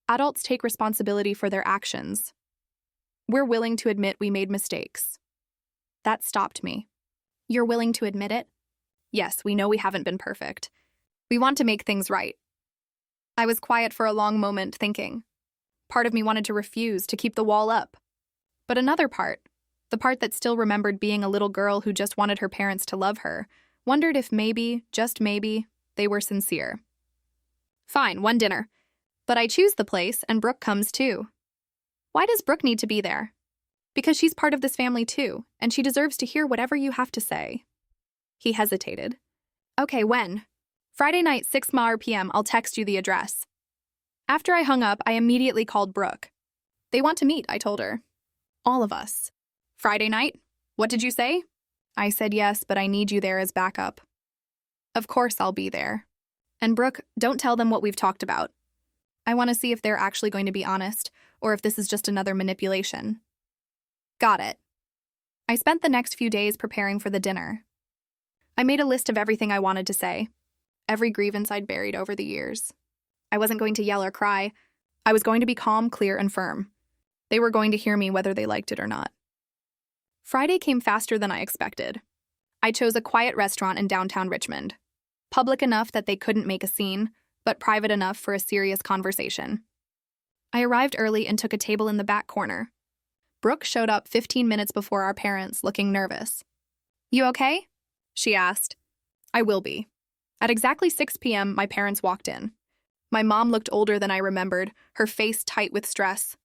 Adults take responsibility for their actions. We're willing to admit we made mistakes. That stopped me. You're willing to admit it? Yes, we know we haven't been perfect. We want to make things right. I was quiet for a long moment, thinking. Part of me wanted to refuse, to keep the wall up. But another part, the part that still remembered being a little girl who just wanted her parents to love her, wondered if maybe, just maybe, they were sincere. Fine, one dinner. But I choose the place, and Brooke comes too. Why does Brooke need to be there? Because she's part of this family too, and she deserves to hear whatever you have to say. He hesitated. Okay, when? Friday night, 6 p.m. I'll text you the address. After I hung up, I immediately called Brooke. They want to meet, I told her. All of us. Friday night? What did you say? I said yes, but I need you there as backup. Of course I'll be there. And Brooke, don't tell them what we've talked about. I want to see if they're actually going to be honest, or if this is just another manipulation. Got it. I spent the next few days preparing for the dinner. I made a list of everything I wanted to say, every grievance I'd buried over the years. I wasn't going to yell or cry. I was going to be calm, clear, and firm. They were going to hear me whether they liked it or not. Friday came faster than I expected. I chose a quiet restaurant in downtown Richmond, public enough that they couldn't make a scene, but private enough for a serious conversation. I arrived early and took a table in the back corner. Brooke showed up 15 minutes before our parents, looking nervous. You okay? She asked. I will be. At exactly 6 p.m., my parents walked in. My mom looked older than I remembered, her face tight with stress.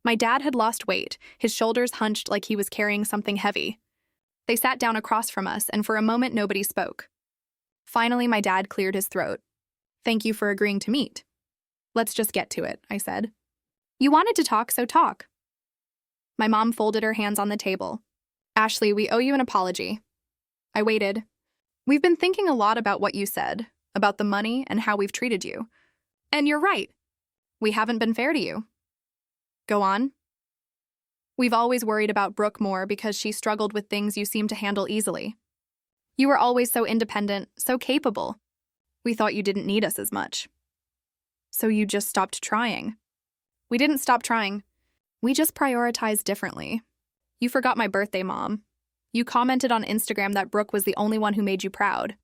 My dad had lost weight, his shoulders hunched like he was carrying something heavy. They sat down across from us, and for a moment nobody spoke. Finally, my dad cleared his throat. Thank you for agreeing to meet. Let's just get to it, I said. You wanted to talk, so talk. My mom folded her hands on the table. Ashley, we owe you an apology. I waited. We've been thinking a lot about what you said, about the money and how we've treated you. And you're right. We haven't been fair to you. Go on. We've always worried about Brooke more because she struggled with things you seem to handle easily. You were always so independent, so capable. We thought you didn't need us as much. So you just stopped trying. We didn't stop trying. We just prioritized differently. You forgot my birthday, Mom. You commented on Instagram that Brooke was the only one who made you proud.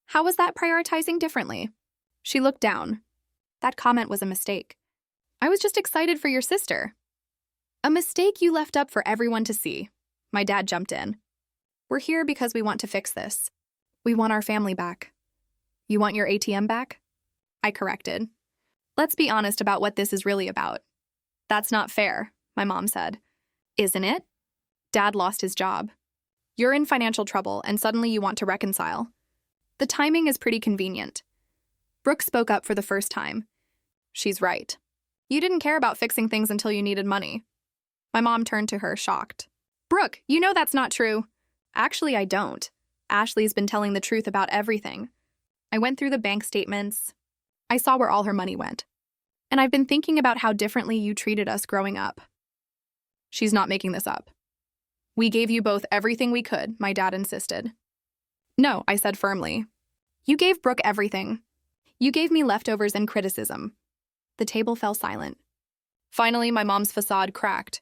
How was that prioritizing differently? She looked down. That comment was a mistake. I was just excited for your sister. A mistake you left up for everyone to see. My dad jumped in. We're here because we want to fix this. We want our family back. You want your ATM back? I corrected. Let's be honest about what this is really about. That's not fair, my mom said. Isn't it? Dad lost his job. You're in financial trouble and suddenly you want to reconcile. The timing is pretty convenient. Brooke spoke up for the first time. She's right. You didn't care about fixing things until you needed money. My mom turned to her, shocked. Brooke, you know that's not true. Actually, I don't. Ashley's been telling the truth about everything. I went through the bank statements. I saw where all her money went. And I've been thinking about how differently you treated us growing up. She's not making this up. We gave you both everything we could, my dad insisted. No, I said firmly. You gave Brooke everything. You gave me leftovers and criticism. The table fell silent. Finally, my mom's facade cracked.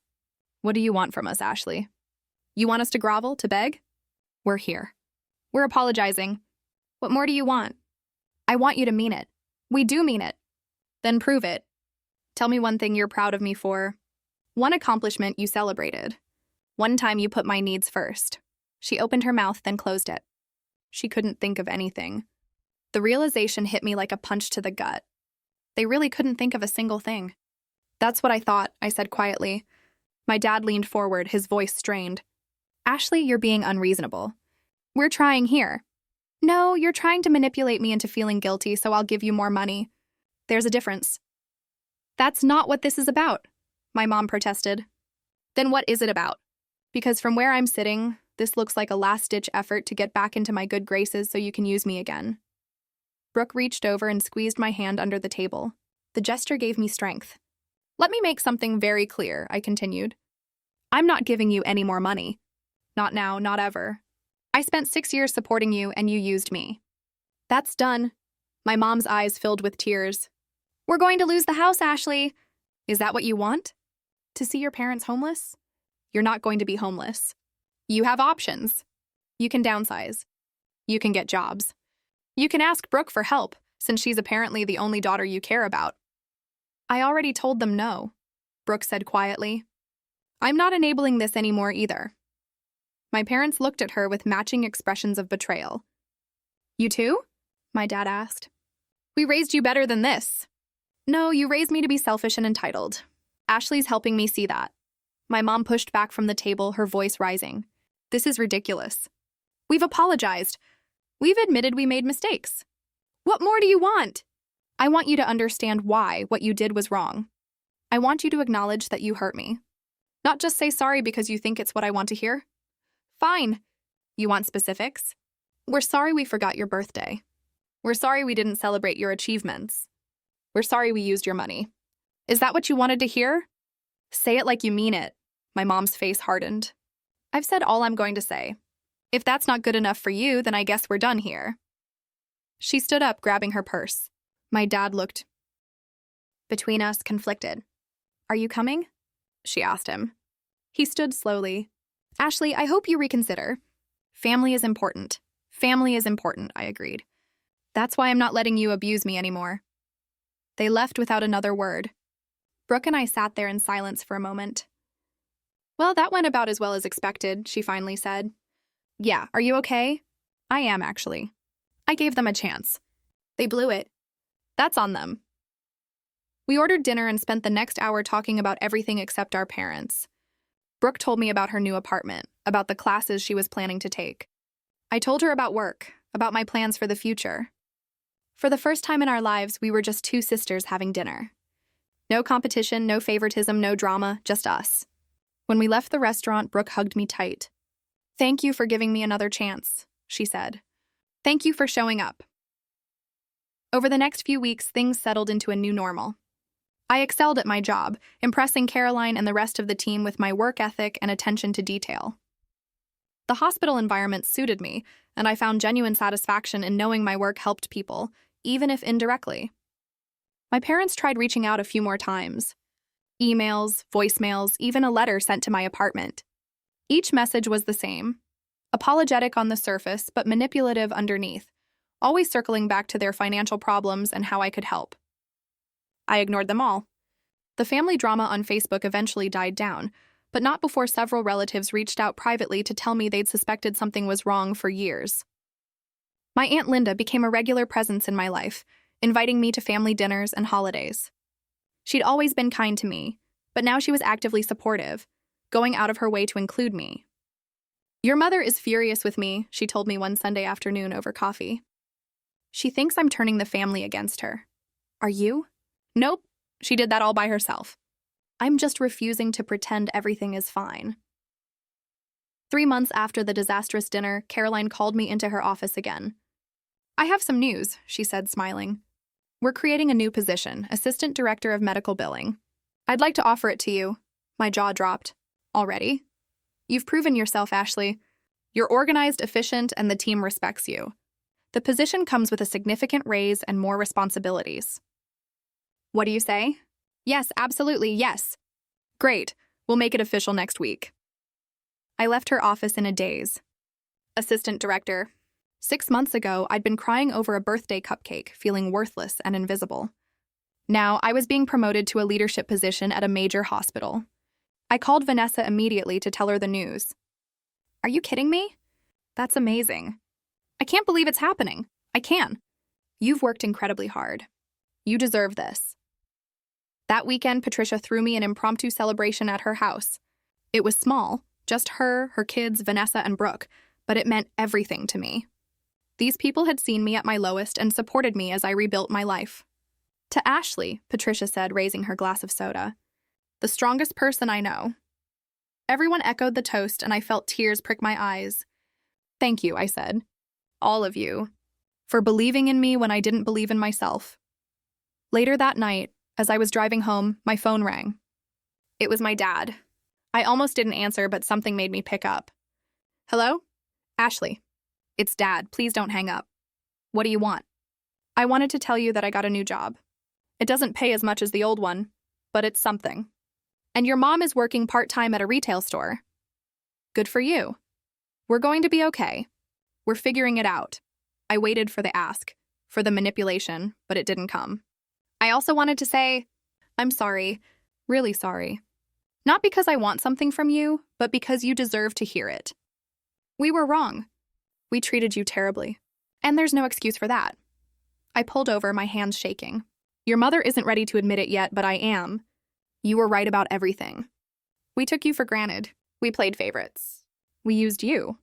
What do you want from us, Ashley? You want us to grovel, to beg? We're here. We're apologizing. What more do you want? I want you to mean it. We do mean it. Then prove it. Tell me one thing you're proud of me for. One accomplishment you celebrated. One time you put my needs first. She opened her mouth, then closed it. She couldn't think of anything. The realization hit me like a punch to the gut. They really couldn't think of a single thing. That's what I thought, I said quietly. My dad leaned forward, his voice strained. Ashley, you're being unreasonable. We're trying here. No, you're trying to manipulate me into feeling guilty, so I'll give you more money. There's a difference. That's not what this is about, my mom protested. Then what is it about? Because from where I'm sitting, this looks like a last-ditch effort to get back into my good graces so you can use me again. Brooke reached over and squeezed my hand under the table. The gesture gave me strength. Let me make something very clear, I continued. I'm not giving you any more money. Not now, not ever. I spent 6 years supporting you and you used me. That's done. My mom's eyes filled with tears. We're going to lose the house, Ashley. Is that what you want? To see your parents homeless? You're not going to be homeless. You have options. You can downsize. You can get jobs. You can ask Brooke for help, since she's apparently the only daughter you care about. I already told them no, Brooke said quietly. I'm not enabling this anymore either. My parents looked at her with matching expressions of betrayal. You too? My dad asked. We raised you better than this. No, you raised me to be selfish and entitled. Ashley's helping me see that. My mom pushed back from the table, her voice rising. This is ridiculous. We've apologized. We've admitted we made mistakes. What more do you want? I want you to understand why what you did was wrong. I want you to acknowledge that you hurt me. Not just say sorry because you think it's what I want to hear. Fine. You want specifics? We're sorry we forgot your birthday. We're sorry we didn't celebrate your achievements. We're sorry we used your money. Is that what you wanted to hear? Say it like you mean it. My mom's face hardened. I've said all I'm going to say. If that's not good enough for you, then I guess we're done here. She stood up, grabbing her purse. My dad looked between us, conflicted. Are you coming? She asked him. He stood slowly. Ashley, I hope you reconsider. Family is important. Family is important, I agreed. That's why I'm not letting you abuse me anymore. They left without another word. Brooke and I sat there in silence for a moment. Well, that went about as well as expected, she finally said. Yeah, are you okay? I am, actually. I gave them a chance. They blew it. That's on them. We ordered dinner and spent the next hour talking about everything except our parents. Brooke told me about her new apartment, about the classes she was planning to take. I told her about work, about my plans for the future. For the first time in our lives, we were just two sisters having dinner. No competition, no favoritism, no drama, just us. When we left the restaurant, Brooke hugged me tight. Thank you for giving me another chance, she said. Thank you for showing up. Over the next few weeks, things settled into a new normal. I excelled at my job, impressing Caroline and the rest of the team with my work ethic and attention to detail. The hospital environment suited me, and I found genuine satisfaction in knowing my work helped people, even if indirectly. My parents tried reaching out a few more times. Emails, voicemails, even a letter sent to my apartment. Each message was the same. Apologetic on the surface, but manipulative underneath, always circling back to their financial problems and how I could help. I ignored them all. The family drama on Facebook eventually died down, but not before several relatives reached out privately to tell me they'd suspected something was wrong for years. My Aunt Linda became a regular presence in my life, inviting me to family dinners and holidays. She'd always been kind to me, but now she was actively supportive, going out of her way to include me. "Your mother is furious with me," she told me one Sunday afternoon over coffee. "She thinks I'm turning the family against her." "Are you?" "Nope, she did that all by herself. I'm just refusing to pretend everything is fine." 3 months after the disastrous dinner, Caroline called me into her office again. "I have some news," she said, smiling. "We're creating a new position, Assistant Director of Medical Billing. I'd like to offer it to you." My jaw dropped. "Already?" "You've proven yourself, Ashley. You're organized, efficient, and the team respects you. The position comes with a significant raise and more responsibilities." "What do you say?" "Yes, absolutely, yes." "Great. We'll make it official next week." I left her office in a daze. Assistant Director. 6 months ago, I'd been crying over a birthday cupcake, feeling worthless and invisible. Now, I was being promoted to a leadership position at a major hospital. I called Vanessa immediately to tell her the news. "Are you kidding me? That's amazing. I can't believe it's happening. I can. You've worked incredibly hard. You deserve this." That weekend, Patricia threw me an impromptu celebration at her house. It was small, just her kids, Vanessa, and Brooke, but it meant everything to me. These people had seen me at my lowest and supported me as I rebuilt my life. "To Ashley," Patricia said, raising her glass of soda. "The strongest person I know." Everyone echoed the toast, and I felt tears prick my eyes. "Thank you," I said. "All of you. For believing in me when I didn't believe in myself." Later that night, as I was driving home, my phone rang. It was my dad. I almost didn't answer, but something made me pick up. "Hello? Ashley. It's Dad. Please don't hang up." "What do you want?" "I wanted to tell you that I got a new job. It doesn't pay as much as the old one, but it's something. And your mom is working part-time at a retail store." "Good for you. We're going to be okay. We're figuring it out." I waited for the ask, for the manipulation, but it didn't come. I also wanted to say, "I'm sorry, really sorry. Not because I want something from you, but because you deserve to hear it. We were wrong. We treated you terribly. And there's no excuse for that." I pulled over, my hands shaking. "Your mother isn't ready to admit it yet, but I am. You were right about everything. We took you for granted. We played favorites. We used you.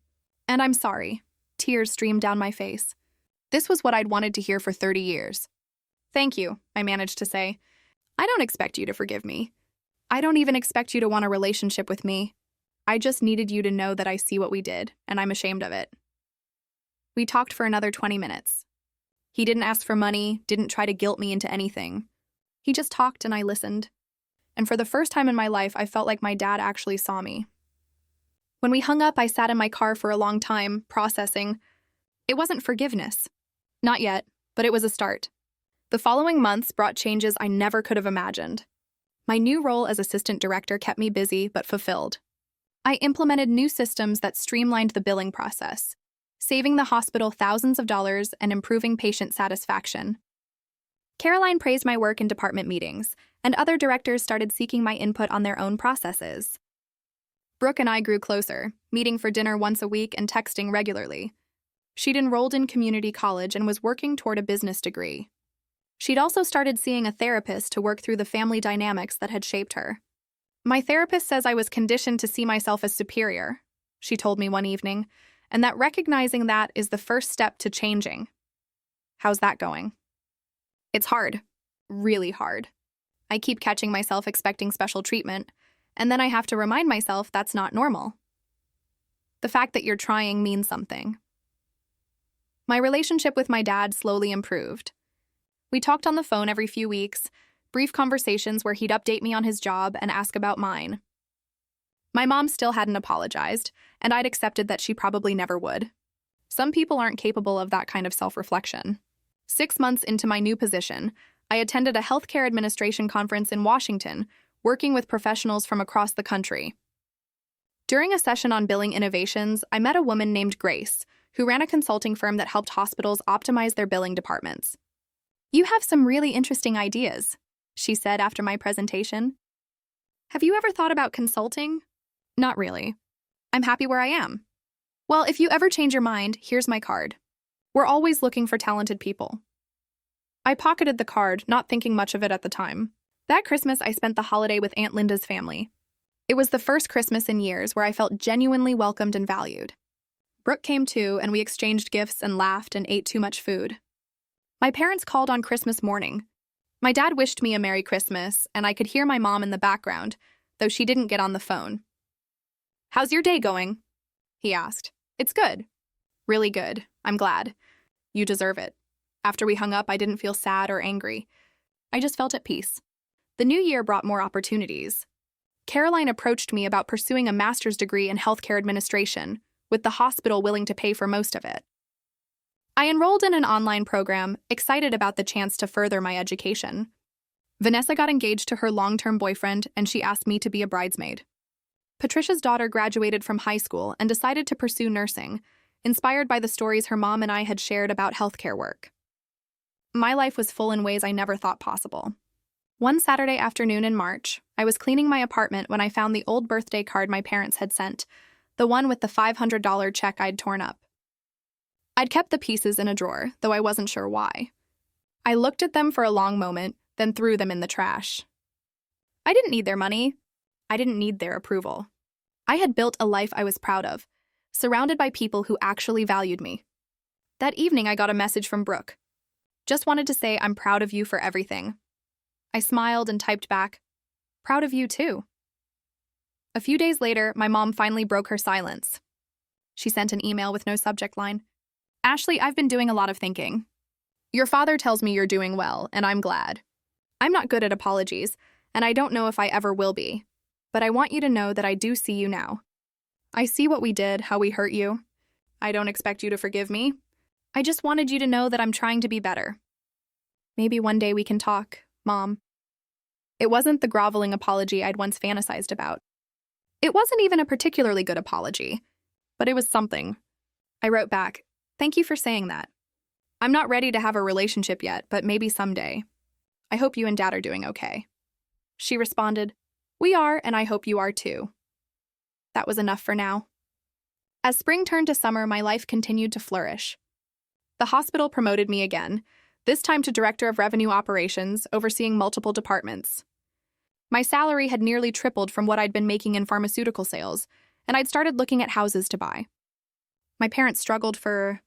And I'm sorry." Tears streamed down my face. This was what I'd wanted to hear for 30 years. "Thank you," I managed to say. "I don't expect you to forgive me. I don't even expect you to want a relationship with me. I just needed you to know that I see what we did, and I'm ashamed of it." We talked for another 20 minutes. He didn't ask for money, didn't try to guilt me into anything. He just talked and I listened. And for the first time in my life, I felt like my dad actually saw me. When we hung up, I sat in my car for a long time, processing. It wasn't forgiveness. Not yet, but it was a start. The following months brought changes I never could have imagined. My new role as assistant director kept me busy but fulfilled. I implemented new systems that streamlined the billing process, saving the hospital thousands of dollars and improving patient satisfaction. Caroline praised my work in department meetings, and other directors started seeking my input on their own processes. Brooke and I grew closer, meeting for dinner once a week and texting regularly. She'd enrolled in community college and was working toward a business degree. She'd also started seeing a therapist to work through the family dynamics that had shaped her. "My therapist says I was conditioned to see myself as superior," she told me one evening, "and that recognizing that is the first step to changing." How's that going? It's hard. Really hard. I keep catching myself expecting special treatment, and then I have to remind myself that's not normal. The fact that you're trying means something. My relationship with my dad slowly improved. We talked on the phone every few weeks, Brief conversations where he'd update me on his job and ask about mine. My mom still hadn't apologized, and I'd accepted that she probably never would. Some people aren't capable of that kind of self-reflection. 6 months into my new position, I attended a healthcare administration conference in Washington, working with professionals from across the country. During a session on billing innovations, I met a woman named Grace, who ran a consulting firm that helped hospitals optimize their billing departments. "You have some really interesting ideas," she said after my presentation. "Have you ever thought about consulting?" "Not really. I'm happy where I am." "Well, if you ever change your mind, here's my card. We're always looking for talented people." I pocketed the card, not thinking much of it at the time. That Christmas, I spent the holiday with Aunt Linda's family. It was the first Christmas in years where I felt genuinely welcomed and valued. Brooke came too, and we exchanged gifts and laughed and ate too much food. My parents called on Christmas morning. My dad wished me a Merry Christmas, and I could hear my mom in the background, though she didn't get on the phone. "How's your day going?" he asked. "It's good." "Really good. I'm glad. You deserve it." After we hung up, I didn't feel sad or angry. I just felt at peace. The new year brought more opportunities. Caroline approached me about pursuing a master's degree in healthcare administration, with the hospital willing to pay for most of it. I enrolled in an online program, excited about the chance to further my education. Vanessa got engaged to her long-term boyfriend, and she asked me to be a bridesmaid. Patricia's daughter graduated from high school and decided to pursue nursing, inspired by the stories her mom and I had shared about healthcare work. My life was full in ways I never thought possible. One Saturday afternoon in March, I was cleaning my apartment when I found the old birthday card my parents had sent, the one with the $500 check I'd torn up. I'd kept the pieces in a drawer, though I wasn't sure why. I looked at them for a long moment, then threw them in the trash. I didn't need their money. I didn't need their approval. I had built a life I was proud of, surrounded by people who actually valued me. That evening, I got a message from Brooke. "Just wanted to say I'm proud of you for everything." I smiled and typed back, "Proud of you too." A few days later, my mom finally broke her silence. She sent an email with no subject line. "Ashley, I've been doing a lot of thinking. Your father tells me you're doing well, and I'm glad. I'm not good at apologies, and I don't know if I ever will be. But I want you to know that I do see you now. I see what we did, how we hurt you. I don't expect you to forgive me. I just wanted you to know that I'm trying to be better. Maybe one day we can talk, Mom." It wasn't the groveling apology I'd once fantasized about. It wasn't even a particularly good apology, but it was something. I wrote back, "Thank you for saying that. I'm not ready to have a relationship yet, but maybe someday. I hope you and Dad are doing okay." She responded, "We are, and I hope you are too." That was enough for now. As spring turned to summer, my life continued to flourish. The hospital promoted me again, this time to Director of Revenue Operations, overseeing multiple departments. My salary had nearly tripled from what I'd been making in pharmaceutical sales, and I'd started looking at houses to buy. My parents struggled for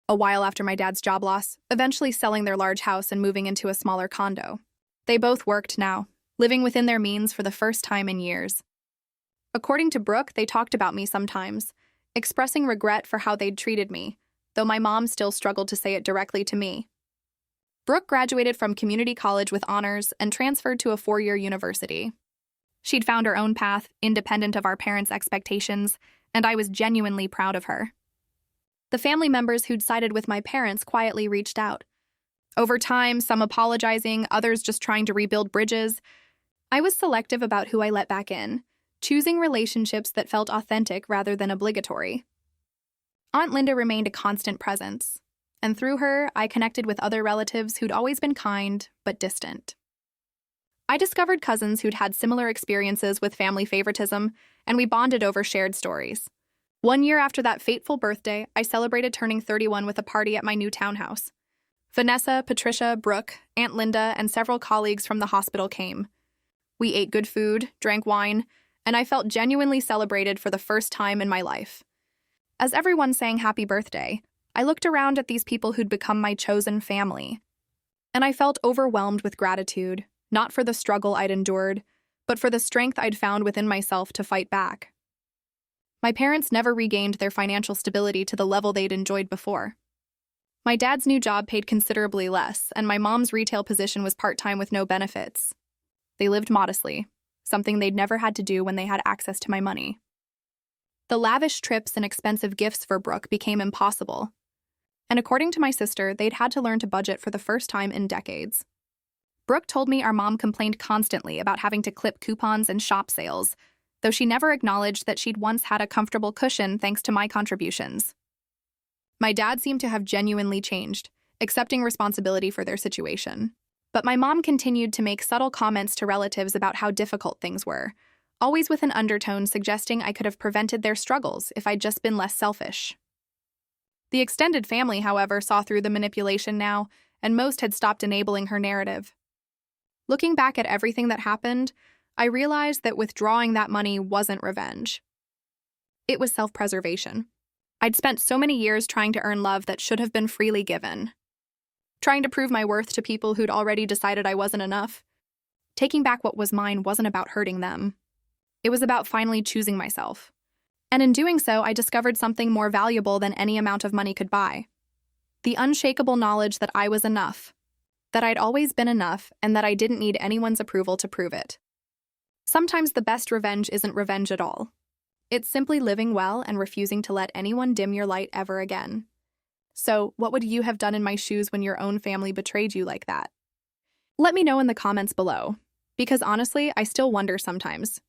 a while after my dad's job loss, eventually selling their large house and moving into a smaller condo. They both worked now, living within their means for the first time in years. According to Brooke, they talked about me sometimes, expressing regret for how they'd treated me, though my mom still struggled to say it directly to me. Brooke graduated from community college with honors and transferred to a 4-year university. She'd found her own path, independent of our parents' expectations, and I was genuinely proud of her. The family members who'd sided with my parents quietly reached out. Over time, some apologizing, others just trying to rebuild bridges. I was selective about who I let back in, choosing relationships that felt authentic rather than obligatory. Aunt Linda remained a constant presence, and through her, I connected with other relatives who'd always been kind, but distant. I discovered cousins who'd had similar experiences with family favoritism, and we bonded over shared stories. One year after that fateful birthday, I celebrated turning 31 with a party at my new townhouse. Vanessa, Patricia, Brooke, Aunt Linda, and several colleagues from the hospital came. We ate good food, drank wine, and I felt genuinely celebrated for the first time in my life. As everyone sang happy birthday, I looked around at these people who'd become my chosen family, and I felt overwhelmed with gratitude, not for the struggle I'd endured, but for the strength I'd found within myself to fight back. My parents never regained their financial stability to the level they'd enjoyed before. My dad's new job paid considerably less, and my mom's retail position was part-time with no benefits. They lived modestly, something they'd never had to do when they had access to my money. The lavish trips and expensive gifts for Brooke became impossible. And according to my sister, they'd had to learn to budget for the first time in decades. Brooke told me our mom complained constantly about having to clip coupons and shop sales, though she never acknowledged that she'd once had a comfortable cushion thanks to my contributions. My dad seemed to have genuinely changed, accepting responsibility for their situation. But my mom continued to make subtle comments to relatives about how difficult things were, always with an undertone suggesting I could have prevented their struggles if I'd just been less selfish. The extended family, however, saw through the manipulation now, and most had stopped enabling her narrative. Looking back at everything that happened, I realized that withdrawing that money wasn't revenge. It was self-preservation. I'd spent so many years trying to earn love that should have been freely given. Trying to prove my worth to people who'd already decided I wasn't enough. Taking back what was mine wasn't about hurting them. It was about finally choosing myself. And in doing so, I discovered something more valuable than any amount of money could buy. The unshakable knowledge that I was enough, that I'd always been enough, and that I didn't need anyone's approval to prove it. Sometimes the best revenge isn't revenge at all. It's simply living well and refusing to let anyone dim your light ever again. So, what would you have done in my shoes when your own family betrayed you like that? Let me know in the comments below, because honestly, I still wonder sometimes.